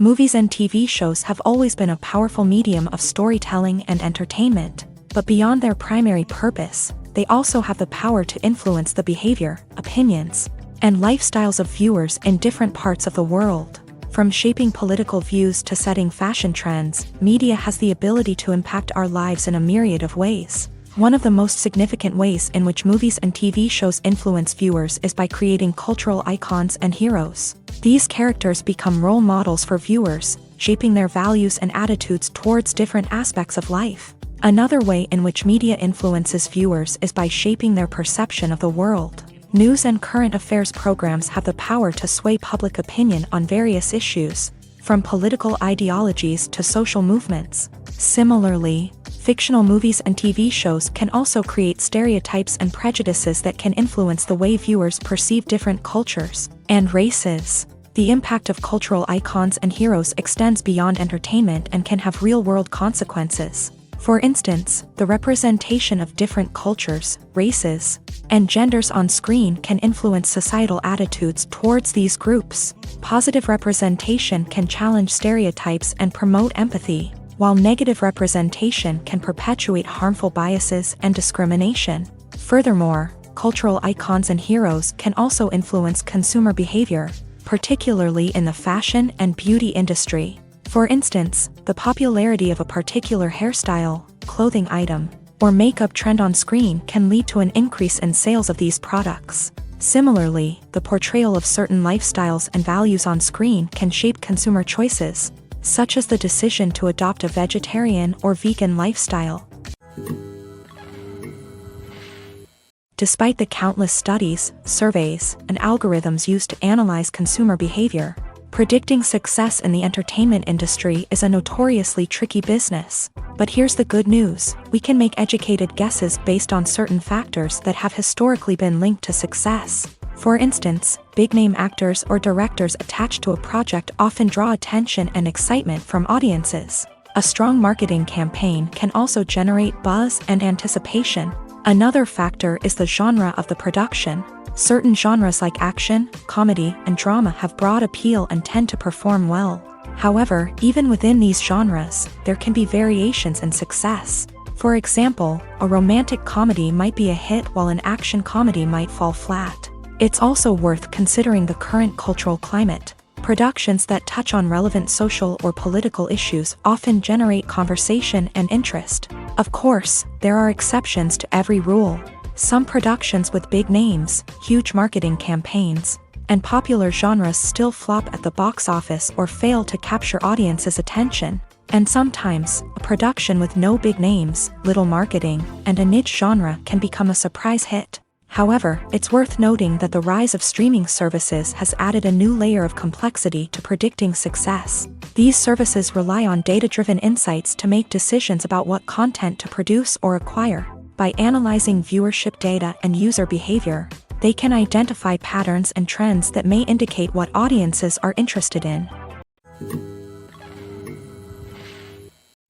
Movies and TV shows have always been a powerful medium of storytelling and entertainment, but beyond their primary purpose, they also have the power to influence the behavior, opinions, and lifestyles of viewers in different parts of the world. From shaping political views to setting fashion trends, media has the ability to impact our lives in a myriad of ways. One of the most significant ways in which movies and TV shows influence viewers is by creating cultural icons and heroes. These characters become role models for viewers, shaping their values and attitudes towards different aspects of life. Another way in which media influences viewers is by shaping their perception of the world. News and current affairs programs have the power to sway public opinion on various issues, from political ideologies to social movements. Similarly, fictional movies and TV shows can also create stereotypes and prejudices that can influence the way viewers perceive different cultures and races. The impact of cultural icons and heroes extends beyond entertainment and can have real-world consequences. For instance, the representation of different cultures, races, and genders on screen can influence societal attitudes towards these groups. Positive representation can challenge stereotypes and promote empathy, while negative representation can perpetuate harmful biases and discrimination. Furthermore, cultural icons and heroes can also influence consumer behavior, particularly in the fashion and beauty industry. For instance, the popularity of a particular hairstyle, clothing item, or makeup trend on screen can lead to an increase in sales of these products. Similarly, the portrayal of certain lifestyles and values on screen can shape consumer choices, such as the decision to adopt a vegetarian or vegan lifestyle. Despite the countless studies, surveys, and algorithms used to analyze consumer behavior, predicting success in the entertainment industry is a notoriously tricky business. But here's the good news: we can make educated guesses based on certain factors that have historically been linked to success. For instance, big-name actors or directors attached to a project often draw attention and excitement from audiences. A strong marketing campaign can also generate buzz and anticipation. Another factor is the genre of the production. Certain genres like action, comedy, and drama have broad appeal and tend to perform well. However, even within these genres, there can be variations in success. For example, a romantic comedy might be a hit while an action comedy might fall flat. It's also worth considering the current cultural climate. Productions that touch on relevant social or political issues often generate conversation and interest. Of course, there are exceptions to every rule. Some productions with big names, huge marketing campaigns, and popular genres still flop at the box office or fail to capture audiences' attention. And sometimes, a production with no big names, little marketing, and a niche genre can become a surprise hit. However, it's worth noting that the rise of streaming services has added a new layer of complexity to predicting success. These services rely on data-driven insights to make decisions about what content to produce or acquire. By analyzing viewership data and user behavior, they can identify patterns and trends that may indicate what audiences are interested in.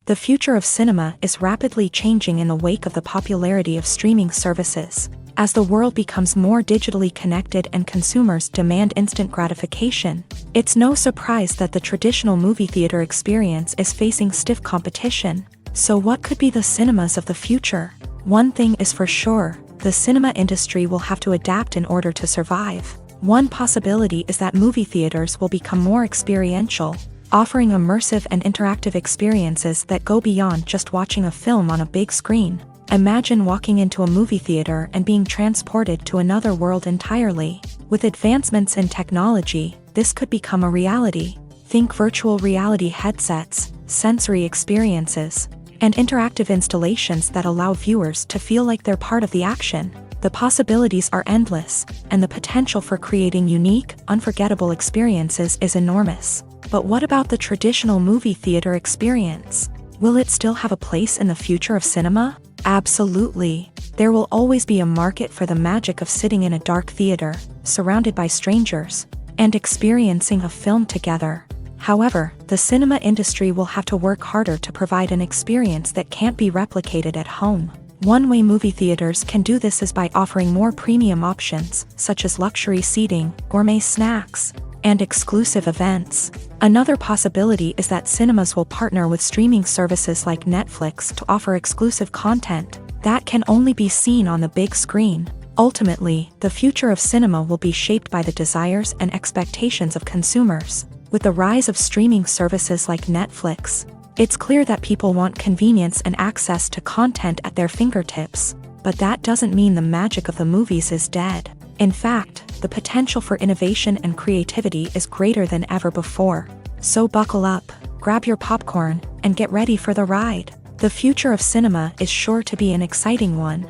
The future of cinema is rapidly changing in the wake of the popularity of streaming services. As the world becomes more digitally connected and consumers demand instant gratification, it's no surprise that the traditional movie theater experience is facing stiff competition. So what could be the cinemas of the future? One thing is for sure: the cinema industry will have to adapt in order to survive. One possibility is that movie theaters will become more experiential, offering immersive and interactive experiences that go beyond just watching a film on a big screen. Imagine walking into a movie theater and being transported to another world entirely. With advancements in technology, this could become a reality. Think virtual reality headsets, sensory experiences, and interactive installations that allow viewers to feel like they're part of the action. The possibilities are endless, and the potential for creating unique, unforgettable experiences is enormous. But what about the traditional movie theater experience? Will it still have a place in the future of cinema? Absolutely. There will always be a market for the magic of sitting in a dark theater, surrounded by strangers, and experiencing a film together. However, the cinema industry will have to work harder to provide an experience that can't be replicated at home. One way movie theaters can do this is by offering more premium options, such as luxury seating, gourmet snacks, and exclusive events. Another possibility is that cinemas will partner with streaming services like Netflix to offer exclusive content that can only be seen on the big screen. Ultimately, the future of cinema will be shaped by the desires and expectations of consumers. With the rise of streaming services like Netflix, it's clear that people want convenience and access to content at their fingertips. But that doesn't mean the magic of the movies is dead. In fact, the potential for innovation and creativity is greater than ever before. So buckle up, grab your popcorn, and get ready for the ride. The future of cinema is sure to be an exciting one.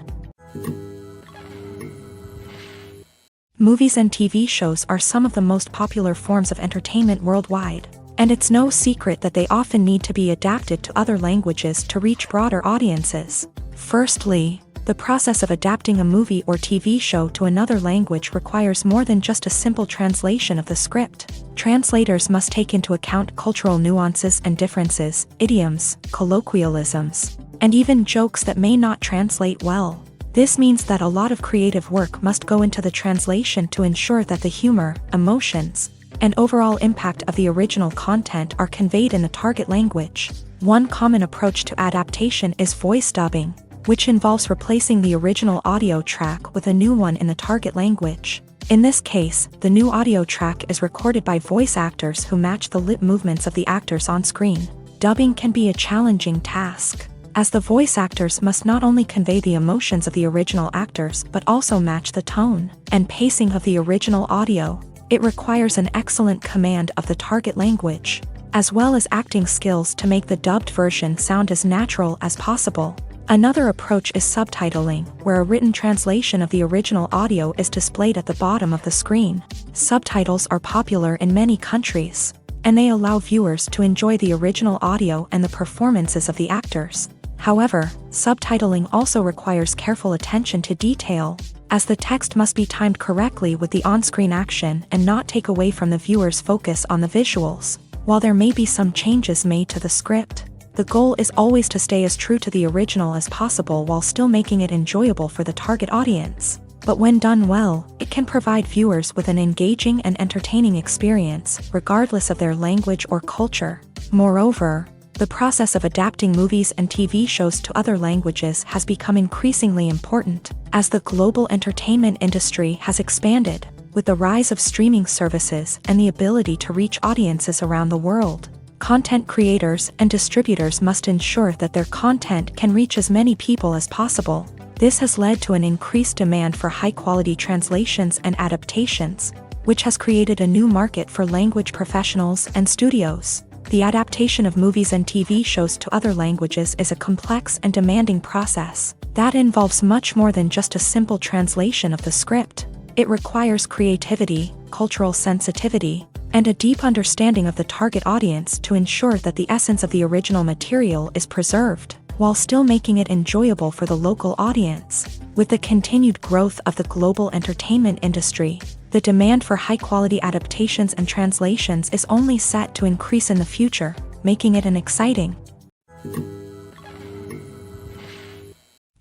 Movies and TV shows are some of the most popular forms of entertainment worldwide, and it's no secret that they often need to be adapted to other languages to reach broader audiences. Firstly, the process of adapting a movie or TV show to another language requires more than just a simple translation of the script. Translators must take into account cultural nuances and differences, idioms, colloquialisms, and even jokes that may not translate well. This means that a lot of creative work must go into the translation to ensure that the humor, emotions, and overall impact of the original content are conveyed in the target language. One common approach to adaptation is voice dubbing, which involves replacing the original audio track with a new one in the target language. In this case, the new audio track is recorded by voice actors who match the lip movements of the actors on screen. Dubbing can be a challenging task, as the voice actors must not only convey the emotions of the original actors but also match the tone and pacing of the original audio. It requires an excellent command of the target language, as well as acting skills to make the dubbed version sound as natural as possible. Another approach is subtitling, where a written translation of the original audio is displayed at the bottom of the screen. Subtitles are popular in many countries, and they allow viewers to enjoy the original audio and the performances of the actors. However, subtitling also requires careful attention to detail, as the text must be timed correctly with the on-screen action and not take away from the viewer's focus on the visuals. While there may be some changes made to the script, the goal is always to stay as true to the original as possible while still making it enjoyable for the target audience. But when done well, it can provide viewers with an engaging and entertaining experience, regardless of their language or culture. Moreover, the process of adapting movies and TV shows to other languages has become increasingly important, as the global entertainment industry has expanded, with the rise of streaming services and the ability to reach audiences around the world. Content creators and distributors must ensure that their content can reach as many people as possible. This has led to an increased demand for high-quality translations and adaptations, which has created a new market for language professionals and studios. The adaptation of movies and TV shows to other languages is a complex and demanding process that involves much more than just a simple translation of the script. It requires creativity, cultural sensitivity, and a deep understanding of the target audience to ensure that the essence of the original material is preserved, while still making it enjoyable for the local audience. With the continued growth of the global entertainment industry, the demand for high-quality adaptations and translations is only set to increase in the future, making it an exciting.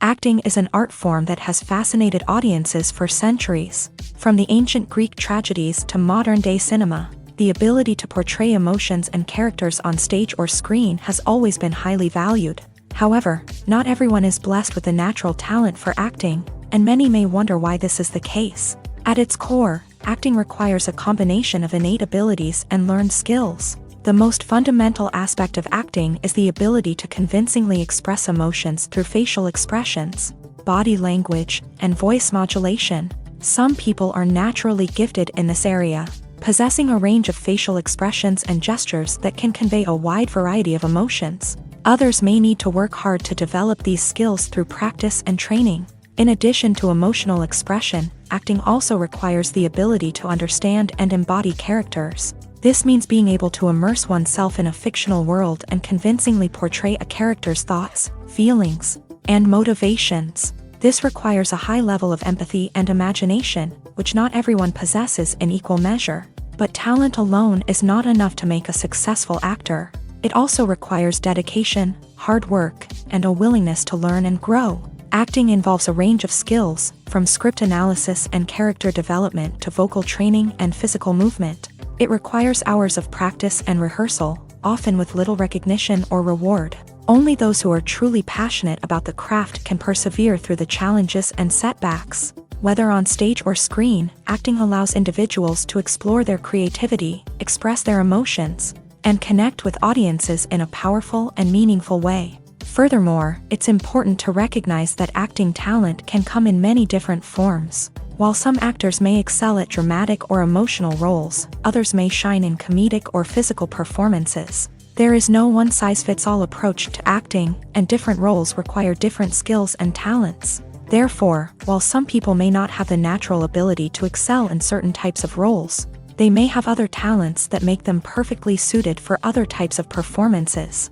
Acting is an art form that has fascinated audiences for centuries. From the ancient Greek tragedies to modern-day cinema, the ability to portray emotions and characters on stage or screen has always been highly valued. However, not everyone is blessed with the natural talent for acting, and many may wonder why this is the case. At its core, acting requires a combination of innate abilities and learned skills. The most fundamental aspect of acting is the ability to convincingly express emotions through facial expressions, body language, and voice modulation. Some people are naturally gifted in this area, possessing a range of facial expressions and gestures that can convey a wide variety of emotions. Others may need to work hard to develop these skills through practice and training. In addition to emotional expression, acting also requires the ability to understand and embody characters. This means being able to immerse oneself in a fictional world and convincingly portray a character's thoughts, feelings, and motivations. This requires a high level of empathy and imagination, which not everyone possesses in equal measure. But talent alone is not enough to make a successful actor. It also requires dedication, hard work, and a willingness to learn and grow. Acting involves a range of skills, from script analysis and character development to vocal training and physical movement. It requires hours of practice and rehearsal, often with little recognition or reward. Only those who are truly passionate about the craft can persevere through the challenges and setbacks. Whether on stage or screen, acting allows individuals to explore their creativity, express their emotions, and connect with audiences in a powerful and meaningful way. Furthermore, it's important to recognize that acting talent can come in many different forms. While some actors may excel at dramatic or emotional roles, others may shine in comedic or physical performances. There is no one-size-fits-all approach to acting, and different roles require different skills and talents. Therefore, while some people may not have the natural ability to excel in certain types of roles, they may have other talents that make them perfectly suited for other types of performances.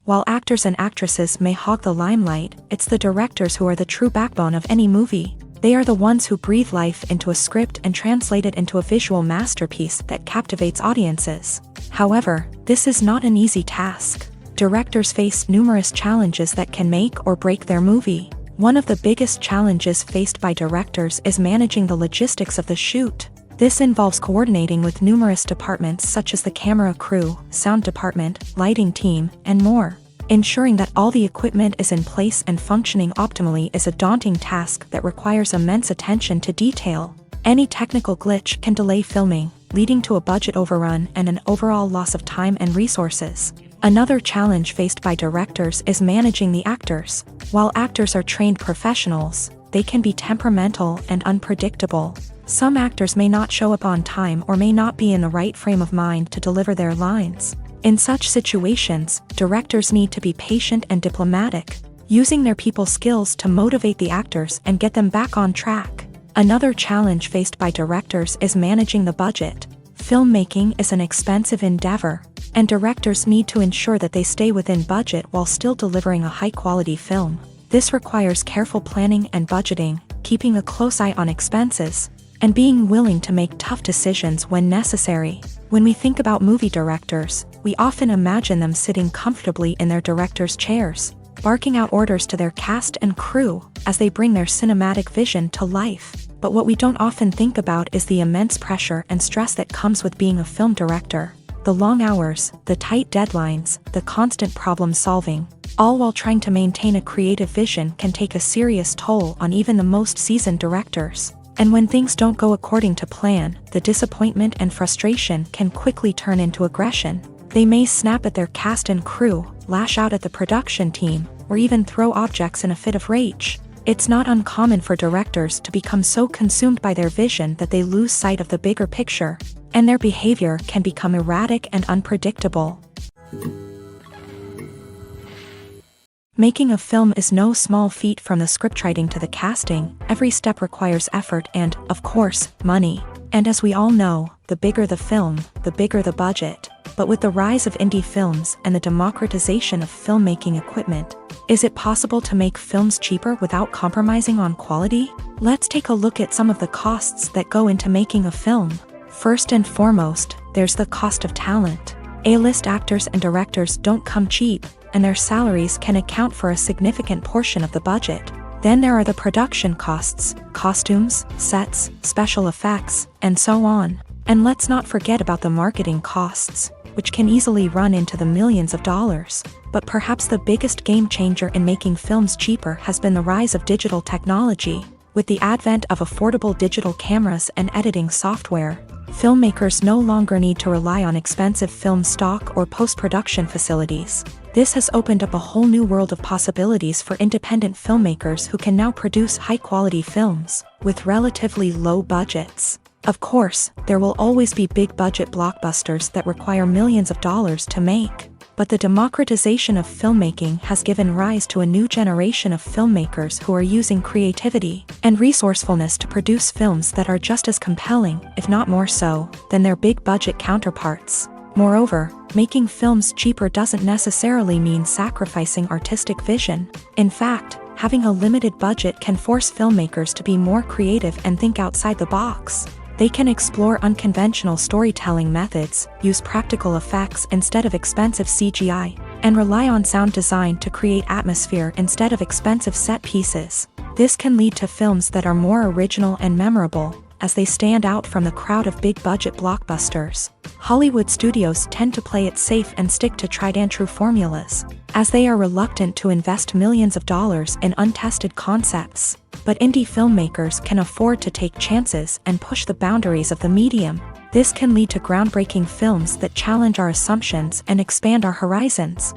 While actors and actresses may hog the limelight, it's the directors who are the true backbone of any movie. They are the ones who breathe life into a script and translate it into a visual masterpiece that captivates audiences. However, this is not an easy task. Directors face numerous challenges that can make or break their movie. One of the biggest challenges faced by directors is managing the logistics of the shoot. This involves coordinating with numerous departments such as the camera crew, sound department, lighting team, and more. Ensuring that all the equipment is in place and functioning optimally is a daunting task that requires immense attention to detail. Any technical glitch can delay filming, leading to a budget overrun and an overall loss of time and resources. Another challenge faced by directors is managing the actors. While actors are trained professionals, they can be temperamental and unpredictable. Some actors may not show up on time or may not be in the right frame of mind to deliver their lines. In such situations, directors need to be patient and diplomatic, using their people skills to motivate the actors and get them back on track. Another challenge faced by directors is managing the budget. Filmmaking is an expensive endeavor, and directors need to ensure that they stay within budget while still delivering a high-quality film. This requires careful planning and budgeting, keeping a close eye on expenses, and being willing to make tough decisions when necessary. When we think about movie directors, we often imagine them sitting comfortably in their director's chairs, barking out orders to their cast and crew as they bring their cinematic vision to life. But what we don't often think about is the immense pressure and stress that comes with being a film director. The long hours, the tight deadlines, the constant problem solving, all while trying to maintain a creative vision can take a serious toll on even the most seasoned directors. And when things don't go according to plan, the disappointment and frustration can quickly turn into aggression. They may snap at their cast and crew, lash out at the production team, or even throw objects in a fit of rage. It's not uncommon for directors to become so consumed by their vision that they lose sight of the bigger picture, and their behavior can become erratic and unpredictable. Making a film is no small feat. From the scriptwriting to the casting, every step requires effort and, of course, money. And as we all know, the bigger the film, the bigger the budget. But with the rise of indie films and the democratization of filmmaking equipment, is it possible to make films cheaper without compromising on quality? Let's take a look at some of the costs that go into making a film. First and foremost, there's the cost of talent. A-list actors and directors don't come cheap, and their salaries can account for a significant portion of the budget. Then there are the production costs, costumes, sets, special effects, and so on. And let's not forget about the marketing costs, which can easily run into the millions of dollars. But perhaps the biggest game changer in making films cheaper has been the rise of digital technology. With the advent of affordable digital cameras and editing software, filmmakers no longer need to rely on expensive film stock or post-production facilities. This has opened up a whole new world of possibilities for independent filmmakers who can now produce high-quality films with relatively low budgets. Of course, there will always be big-budget blockbusters that require millions of dollars to make. But the democratization of filmmaking has given rise to a new generation of filmmakers who are using creativity and resourcefulness to produce films that are just as compelling, if not more so, than their big-budget counterparts. Moreover, making films cheaper doesn't necessarily mean sacrificing artistic vision. In fact, having a limited budget can force filmmakers to be more creative and think outside the box. They can explore unconventional storytelling methods, use practical effects instead of expensive CGI, and rely on sound design to create atmosphere instead of expensive set pieces. This can lead to films that are more original and memorable, as they stand out from the crowd of big-budget blockbusters. Hollywood studios tend to play it safe and stick to tried-and-true formulas, as they are reluctant to invest millions of dollars in untested concepts. But indie filmmakers can afford to take chances and push the boundaries of the medium. This can lead to groundbreaking films that challenge our assumptions and expand our horizons.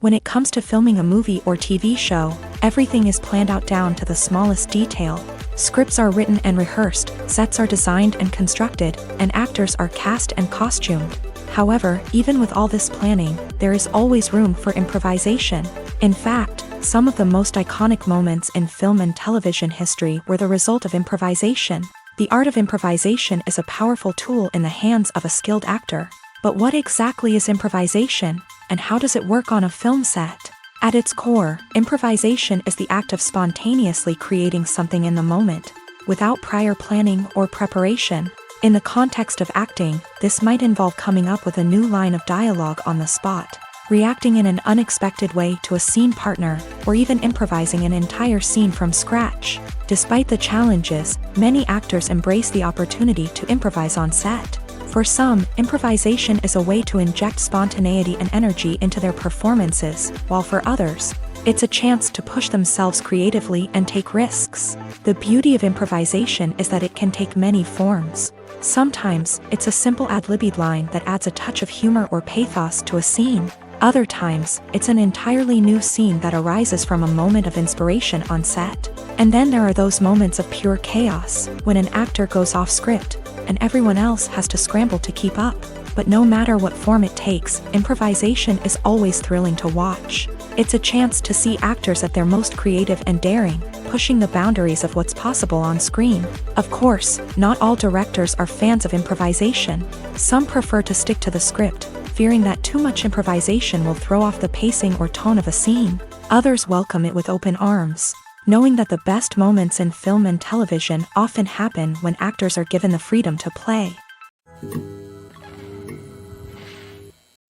When it comes to filming a movie or TV show, everything is planned out down to the smallest detail. Scripts are written and rehearsed, sets are designed and constructed, and actors are cast and costumed. However, even with all this planning, there is always room for improvisation. In fact, some of the most iconic moments in film and television history were the result of improvisation. The art of improvisation is a powerful tool in the hands of a skilled actor. But what exactly is improvisation, and how does it work on a film set? At its core, improvisation is the act of spontaneously creating something in the moment, without prior planning or preparation. In the context of acting, this might involve coming up with a new line of dialogue on the spot, reacting in an unexpected way to a scene partner, or even improvising an entire scene from scratch. Despite the challenges, many actors embrace the opportunity to improvise on set. For some, improvisation is a way to inject spontaneity and energy into their performances, while for others, it's a chance to push themselves creatively and take risks. The beauty of improvisation is that it can take many forms. Sometimes, it's a simple ad-libbed line that adds a touch of humor or pathos to a scene. Other times, it's an entirely new scene that arises from a moment of inspiration on set. And then there are those moments of pure chaos, when an actor goes off script, and everyone else has to scramble to keep up. But no matter what form it takes, improvisation is always thrilling to watch. It's a chance to see actors at their most creative and daring, pushing the boundaries of what's possible on screen. Of course, not all directors are fans of improvisation. Some prefer to stick to the script, fearing that too much improvisation will throw off the pacing or tone of a scene. Others welcome it with open arms, knowing that the best moments in film and television often happen when actors are given the freedom to play.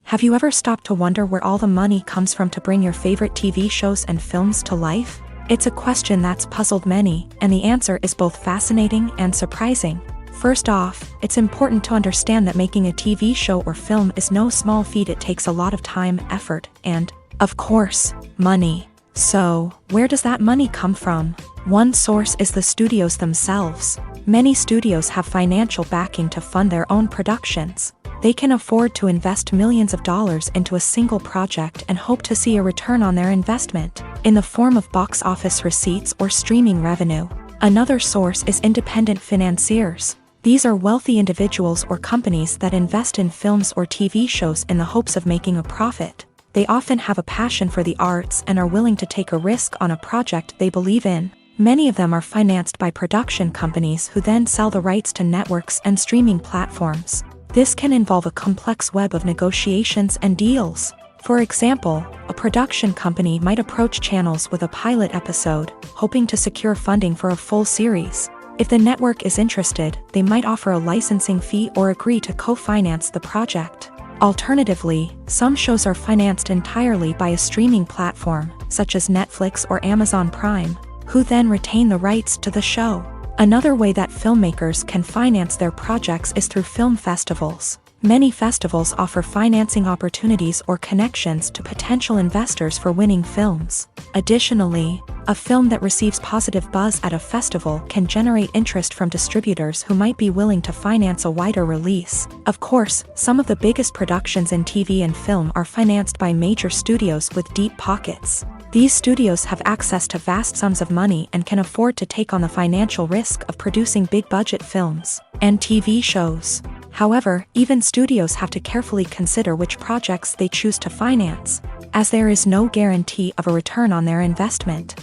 Have you ever stopped to wonder where all the money comes from to bring your favorite TV shows and films to life? It's a question that's puzzled many, and the answer is both fascinating and surprising. First off, it's important to understand that making a TV show or film is no small feat. It takes a lot of time, effort, and, of course, money. So, where does that money come from? One source is the studios themselves. Many studios have financial backing to fund their own productions. They can afford to invest millions of dollars into a single project and hope to see a return on their investment, in the form of box office receipts or streaming revenue. Another source is independent financiers. These are wealthy individuals or companies that invest in films or TV shows in the hopes of making a profit. They often have a passion for the arts and are willing to take a risk on a project they believe in. Many of them are financed by production companies who then sell the rights to networks and streaming platforms. This can involve a complex web of negotiations and deals. For example, a production company might approach channels with a pilot episode, hoping to secure funding for a full series. If the network is interested, they might offer a licensing fee or agree to co-finance the project. Alternatively, some shows are financed entirely by a streaming platform, such as Netflix or Amazon Prime, who then retain the rights to the show. Another way that filmmakers can finance their projects is through film festivals. Many festivals offer financing opportunities or connections to potential investors for winning films. Additionally, a film that receives positive buzz at a festival can generate interest from distributors who might be willing to finance a wider release. Of course, some of the biggest productions in TV and film are financed by major studios with deep pockets. These studios have access to vast sums of money and can afford to take on the financial risk of producing big-budget films and TV shows. However, even studios have to carefully consider which projects they choose to finance, as there is no guarantee of a return on their investment.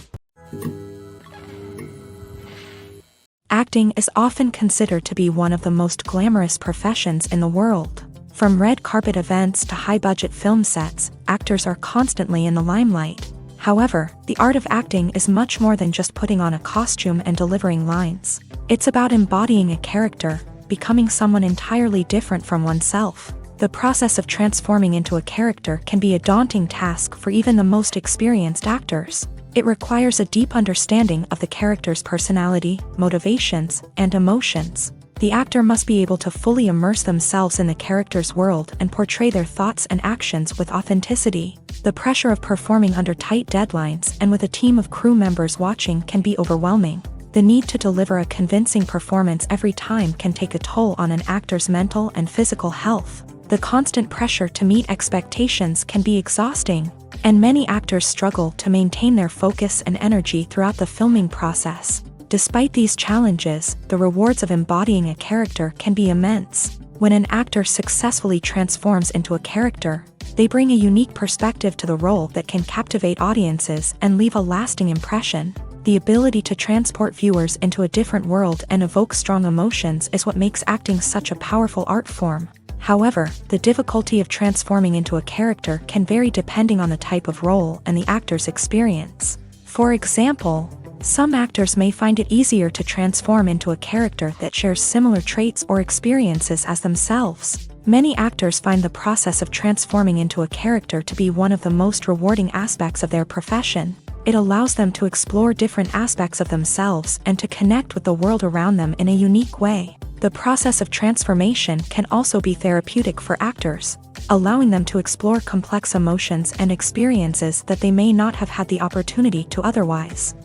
Acting is often considered to be one of the most glamorous professions in the world. From red carpet events to high-budget film sets, actors are constantly in the limelight. However, the art of acting is much more than just putting on a costume and delivering lines. It's about embodying a character, becoming someone entirely different from oneself. The process of transforming into a character can be a daunting task for even the most experienced actors. It requires a deep understanding of the character's personality, motivations, and emotions. The actor must be able to fully immerse themselves in the character's world and portray their thoughts and actions with authenticity. The pressure of performing under tight deadlines and with a team of crew members watching can be overwhelming. The need to deliver a convincing performance every time can take a toll on an actor's mental and physical health. The constant pressure to meet expectations can be exhausting, and many actors struggle to maintain their focus and energy throughout the filming process. Despite these challenges, the rewards of embodying a character can be immense. When an actor successfully transforms into a character, they bring a unique perspective to the role that can captivate audiences and leave a lasting impression. The ability to transport viewers into a different world and evoke strong emotions is what makes acting such a powerful art form. However, the difficulty of transforming into a character can vary depending on the type of role and the actor's experience. For example, some actors may find it easier to transform into a character that shares similar traits or experiences as themselves. Many actors find the process of transforming into a character to be one of the most rewarding aspects of their profession. It allows them to explore different aspects of themselves and to connect with the world around them in a unique way. The process of transformation can also be therapeutic for actors, allowing them to explore complex emotions and experiences that they may not have had the opportunity to otherwise.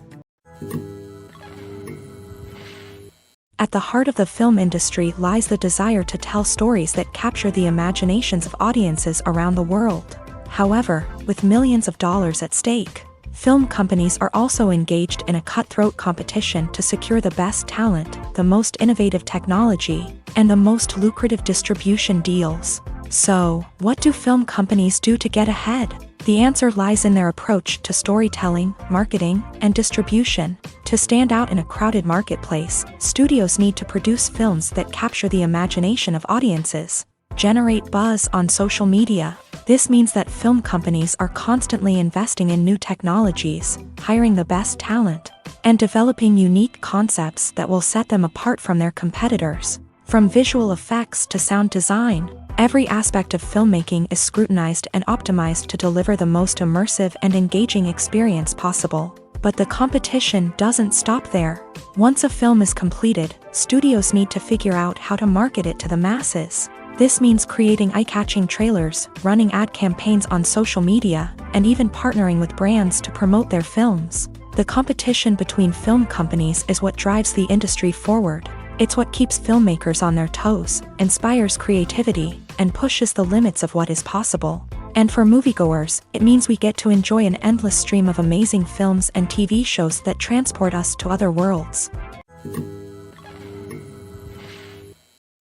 At the heart of the film industry lies the desire to tell stories that capture the imaginations of audiences around the world. However, with millions of dollars at stake, film companies are also engaged in a cutthroat competition to secure the best talent, the most innovative technology, and the most lucrative distribution deals. So, what do film companies do to get ahead? The answer lies in their approach to storytelling, marketing, and distribution. To stand out in a crowded marketplace, studios need to produce films that capture the imagination of audiences, generate buzz on social media. This means that film companies are constantly investing in new technologies, hiring the best talent, and developing unique concepts that will set them apart from their competitors. From visual effects to sound design, every aspect of filmmaking is scrutinized and optimized to deliver the most immersive and engaging experience possible. But the competition doesn't stop there. Once a film is completed, studios need to figure out how to market it to the masses. This means creating eye-catching trailers, running ad campaigns on social media, and even partnering with brands to promote their films. The competition between film companies is what drives the industry forward. It's what keeps filmmakers on their toes, inspires creativity, and pushes the limits of what is possible. And for moviegoers, it means we get to enjoy an endless stream of amazing films and TV shows that transport us to other worlds.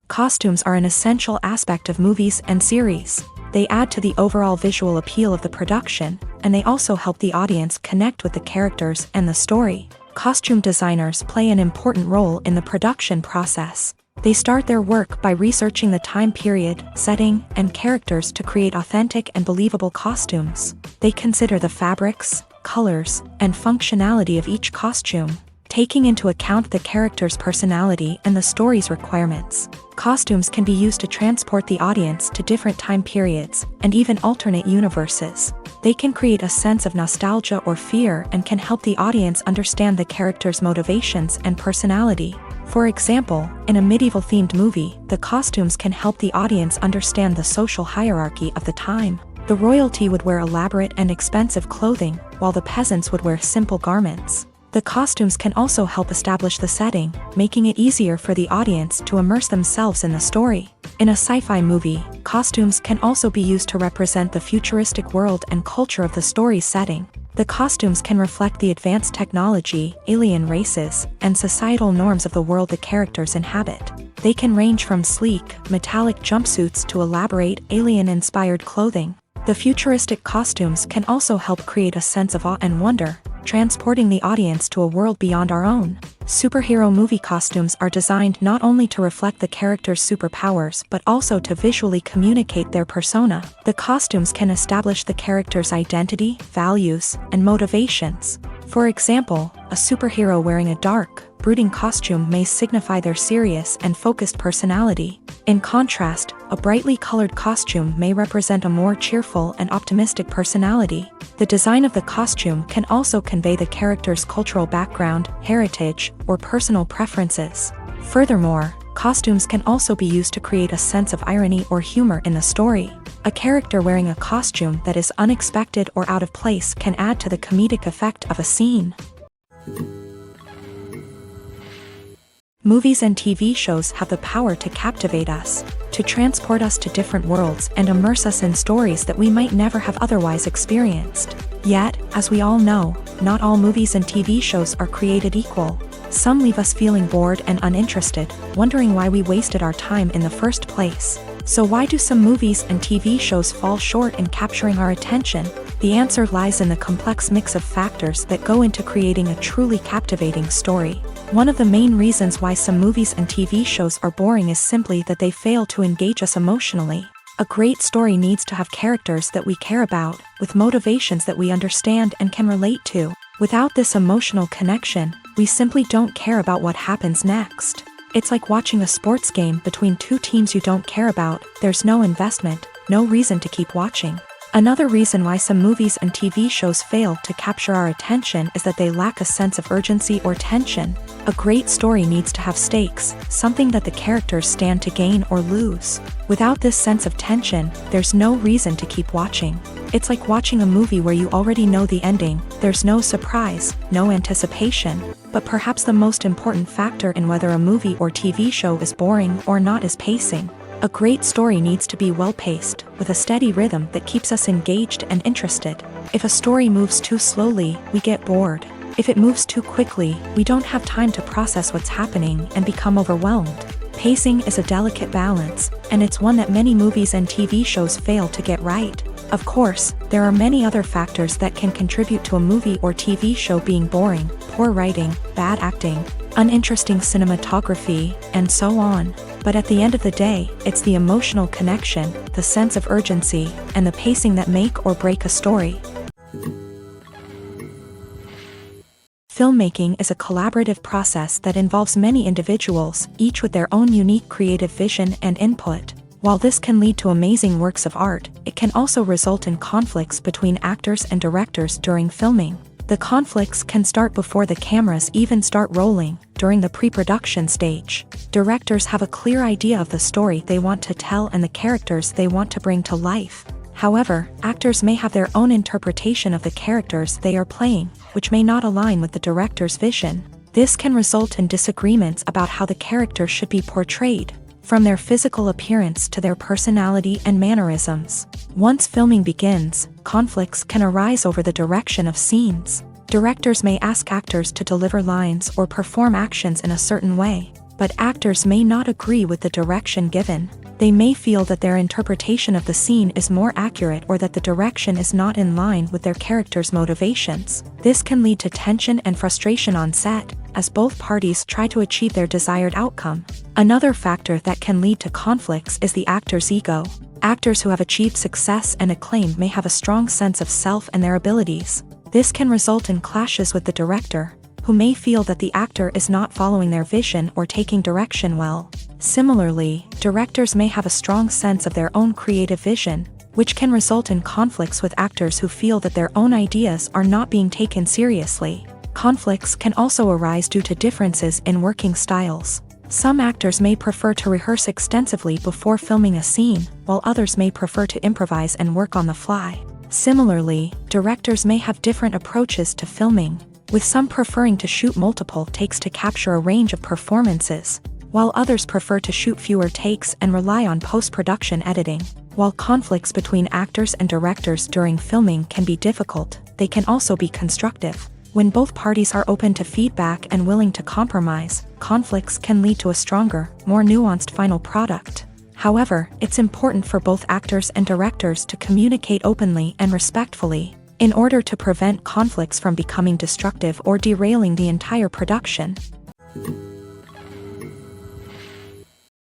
Costumes are an essential aspect of movies and series. They add to the overall visual appeal of the production, and they also help the audience connect with the characters and the story. Costume designers play an important role in the production process. They start their work by researching the time period, setting, and characters to create authentic and believable costumes. They consider the fabrics, colors, and functionality of each costume, taking into account the character's personality and the story's requirements. Costumes can be used to transport the audience to different time periods and even alternate universes. They can create a sense of nostalgia or fear and can help the audience understand the character's motivations and personality. For example, in a medieval-themed movie, the costumes can help the audience understand the social hierarchy of the time. The royalty would wear elaborate and expensive clothing, while the peasants would wear simple garments. The costumes can also help establish the setting, making it easier for the audience to immerse themselves in the story. In a sci-fi movie, costumes can also be used to represent the futuristic world and culture of the story's setting. The costumes can reflect the advanced technology, alien races, and societal norms of the world the characters inhabit. They can range from sleek, metallic jumpsuits to elaborate, alien-inspired clothing. The futuristic costumes can also help create a sense of awe and wonder, transporting the audience to a world beyond our own. Superhero movie costumes are designed not only to reflect the character's superpowers but also to visually communicate their persona. The costumes can establish the character's identity, values, and motivations. For example, a superhero wearing a dark, brooding costume may signify their serious and focused personality. In contrast, a brightly colored costume may represent a more cheerful and optimistic personality. The design of the costume can also convey the character's cultural background, heritage, or personal preferences. Furthermore, Costumes can also be used to create a sense of irony or humor in the story. A character wearing a costume that is unexpected or out of place can add to the comedic effect of a scene. Movies and TV shows have the power to captivate us, to transport us to different worlds and immerse us in stories that we might never have otherwise experienced. Yet, as we all know, not all movies and TV shows are created equal. Some leave us feeling bored and uninterested, wondering why we wasted our time in the first place. So why do some movies and TV shows fall short in capturing our attention? The answer lies in the complex mix of factors that go into creating a truly captivating story. One of the main reasons why some movies and TV shows are boring is simply that they fail to engage us emotionally. A great story needs to have characters that we care about, with motivations that we understand and can relate to. Without this emotional connection, we simply don't care about what happens next. It's like watching a sports game between two teams you don't care about. There's no investment, no reason to keep watching. Another reason why some movies and TV shows fail to capture our attention is that they lack a sense of urgency or tension. A great story needs to have stakes, something that the characters stand to gain or lose. Without this sense of tension, there's no reason to keep watching. It's like watching a movie where you already know the ending. There's no surprise, no anticipation. But perhaps the most important factor in whether a movie or TV show is boring or not is pacing. A great story needs to be well-paced, with a steady rhythm that keeps us engaged and interested. If a story moves too slowly, we get bored. If it moves too quickly, we don't have time to process what's happening and become overwhelmed. Pacing is a delicate balance, and it's one that many movies and TV shows fail to get right. Of course, there are many other factors that can contribute to a movie or TV show being boring: poor writing, bad acting, uninteresting cinematography, and so on. But at the end of the day, it's the emotional connection, the sense of urgency, and the pacing that make or break a story. Filmmaking is a collaborative process that involves many individuals, each with their own unique creative vision and input. While this can lead to amazing works of art, it can also result in conflicts between actors and directors during filming. The conflicts can start before the cameras even start rolling, during the pre-production stage. Directors have a clear idea of the story they want to tell and the characters they want to bring to life. However, actors may have their own interpretation of the characters they are playing, which may not align with the director's vision. This can result in disagreements about how the character should be portrayed, from their physical appearance to their personality and mannerisms. Once filming begins, conflicts can arise over the direction of scenes. Directors may ask actors to deliver lines or perform actions in a certain way, but actors may not agree with the direction given. They may feel that their interpretation of the scene is more accurate or that the direction is not in line with their character's motivations. This can lead to tension and frustration on set, as both parties try to achieve their desired outcome. Another factor that can lead to conflicts is the actor's ego. Actors who have achieved success and acclaim may have a strong sense of self and their abilities. This can result in clashes with the director, who may feel that the actor is not following their vision or taking direction well. Similarly, directors may have a strong sense of their own creative vision, which can result in conflicts with actors who feel that their own ideas are not being taken seriously. Conflicts can also arise due to differences in working styles. Some actors may prefer to rehearse extensively before filming a scene, while others may prefer to improvise and work on the fly. Similarly, directors may have different approaches to filming, with some preferring to shoot multiple takes to capture a range of performances, while others prefer to shoot fewer takes and rely on post-production editing. While conflicts between actors and directors during filming can be difficult, they can also be constructive. When both parties are open to feedback and willing to compromise, conflicts can lead to a stronger, more nuanced final product. However, it's important for both actors and directors to communicate openly and respectfully, in order to prevent conflicts from becoming destructive or derailing the entire production.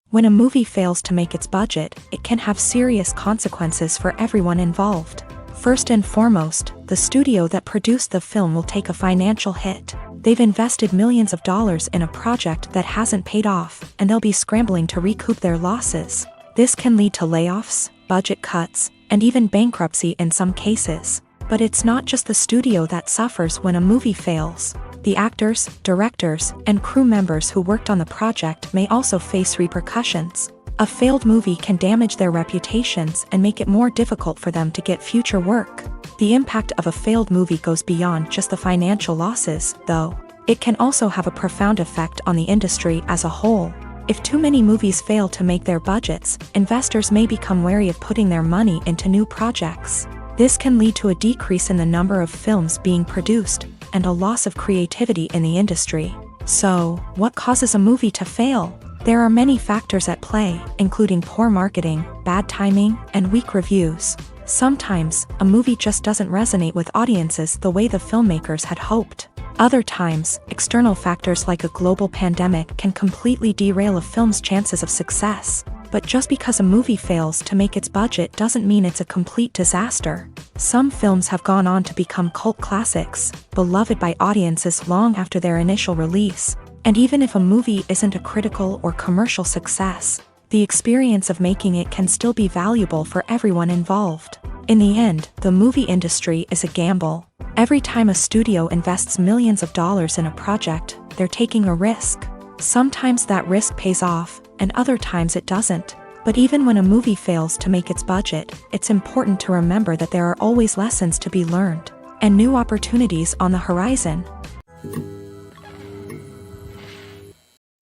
When a movie fails to make its budget, it can have serious consequences for everyone involved. First and foremost, the studio that produced the film will take a financial hit. They've invested millions of dollars in a project that hasn't paid off, and they'll be scrambling to recoup their losses. This can lead to layoffs, budget cuts, and even bankruptcy in some cases. But it's not just the studio that suffers when a movie fails. The actors, directors, and crew members who worked on the project may also face repercussions. A failed movie can damage their reputations and make it more difficult for them to get future work. The impact of a failed movie goes beyond just the financial losses, though. It can also have a profound effect on the industry as a whole. If too many movies fail to make their budgets, investors may become wary of putting their money into new projects. This can lead to a decrease in the number of films being produced, and a loss of creativity in the industry. So, what causes a movie to fail? There are many factors at play, including poor marketing, bad timing, and weak reviews. Sometimes, a movie just doesn't resonate with audiences the way the filmmakers had hoped. Other times, external factors like a global pandemic can completely derail a film's chances of success. But just because a movie fails to make its budget doesn't mean it's a complete disaster. Some films have gone on to become cult classics, beloved by audiences long after their initial release. And even if a movie isn't a critical or commercial success, the experience of making it can still be valuable for everyone involved. In the end, the movie industry is a gamble. Every time a studio invests millions of dollars in a project, they're taking a risk. Sometimes that risk pays off, and other times it doesn't. But even when a movie fails to make its budget, it's important to remember that there are always lessons to be learned, and new opportunities on the horizon.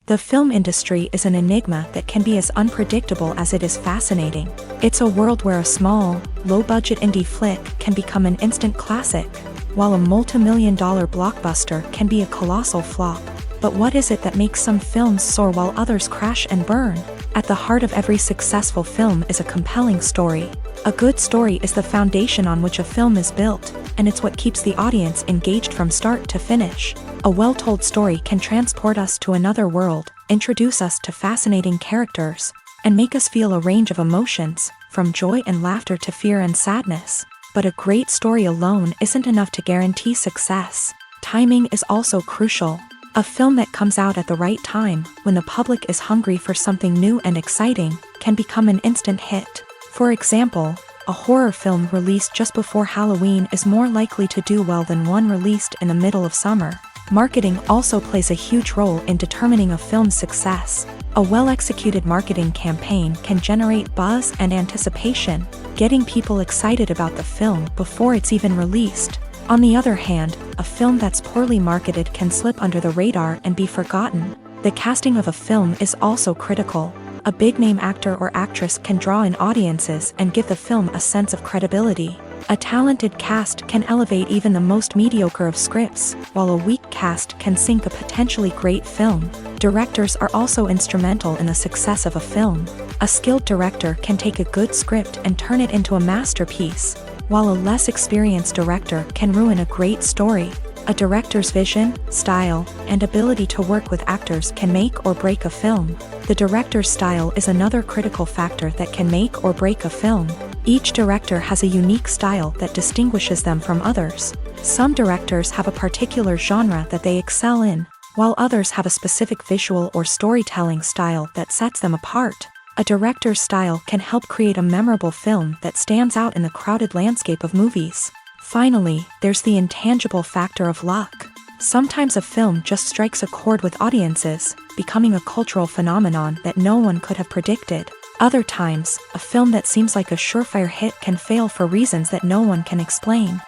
The film industry is an enigma that can be as unpredictable as it is fascinating. It's a world where a small, low-budget indie flick can become an instant classic, while a multi-million-dollar blockbuster can be a colossal flop. But what is it that makes some films soar while others crash and burn? At the heart of every successful film is a compelling story. A good story is the foundation on which a film is built, and it's what keeps the audience engaged from start to finish. A well-told story can transport us to another world, introduce us to fascinating characters, and make us feel a range of emotions, from joy and laughter to fear and sadness. But a great story alone isn't enough to guarantee success. Timing is also crucial. A film that comes out at the right time, when the public is hungry for something new and exciting, can become an instant hit. For example, a horror film released just before Halloween is more likely to do well than one released in the middle of summer. Marketing also plays a huge role in determining a film's success. A well-executed marketing campaign can generate buzz and anticipation, getting people excited about the film before it's even released. On the other hand, a film that's poorly marketed can slip under the radar and be forgotten. The casting of a film is also critical. A big-name actor or actress can draw in audiences and give the film a sense of credibility. A talented cast can elevate even the most mediocre of scripts, while a weak cast can sink a potentially great film. Directors are also instrumental in the success of a film. A skilled director can take a good script and turn it into a masterpiece, while a less experienced director can ruin a great story. A director's vision, style, and ability to work with actors can make or break a film. The director's style is another critical factor that can make or break a film. Each director has a unique style that distinguishes them from others. Some directors have a particular genre that they excel in, while others have a specific visual or storytelling style that sets them apart. A director's style can help create a memorable film that stands out in the crowded landscape of movies. Finally, there's the intangible factor of luck. Sometimes a film just strikes a chord with audiences, becoming a cultural phenomenon that no one could have predicted. Other times, a film that seems like a surefire hit can fail for reasons that no one can explain.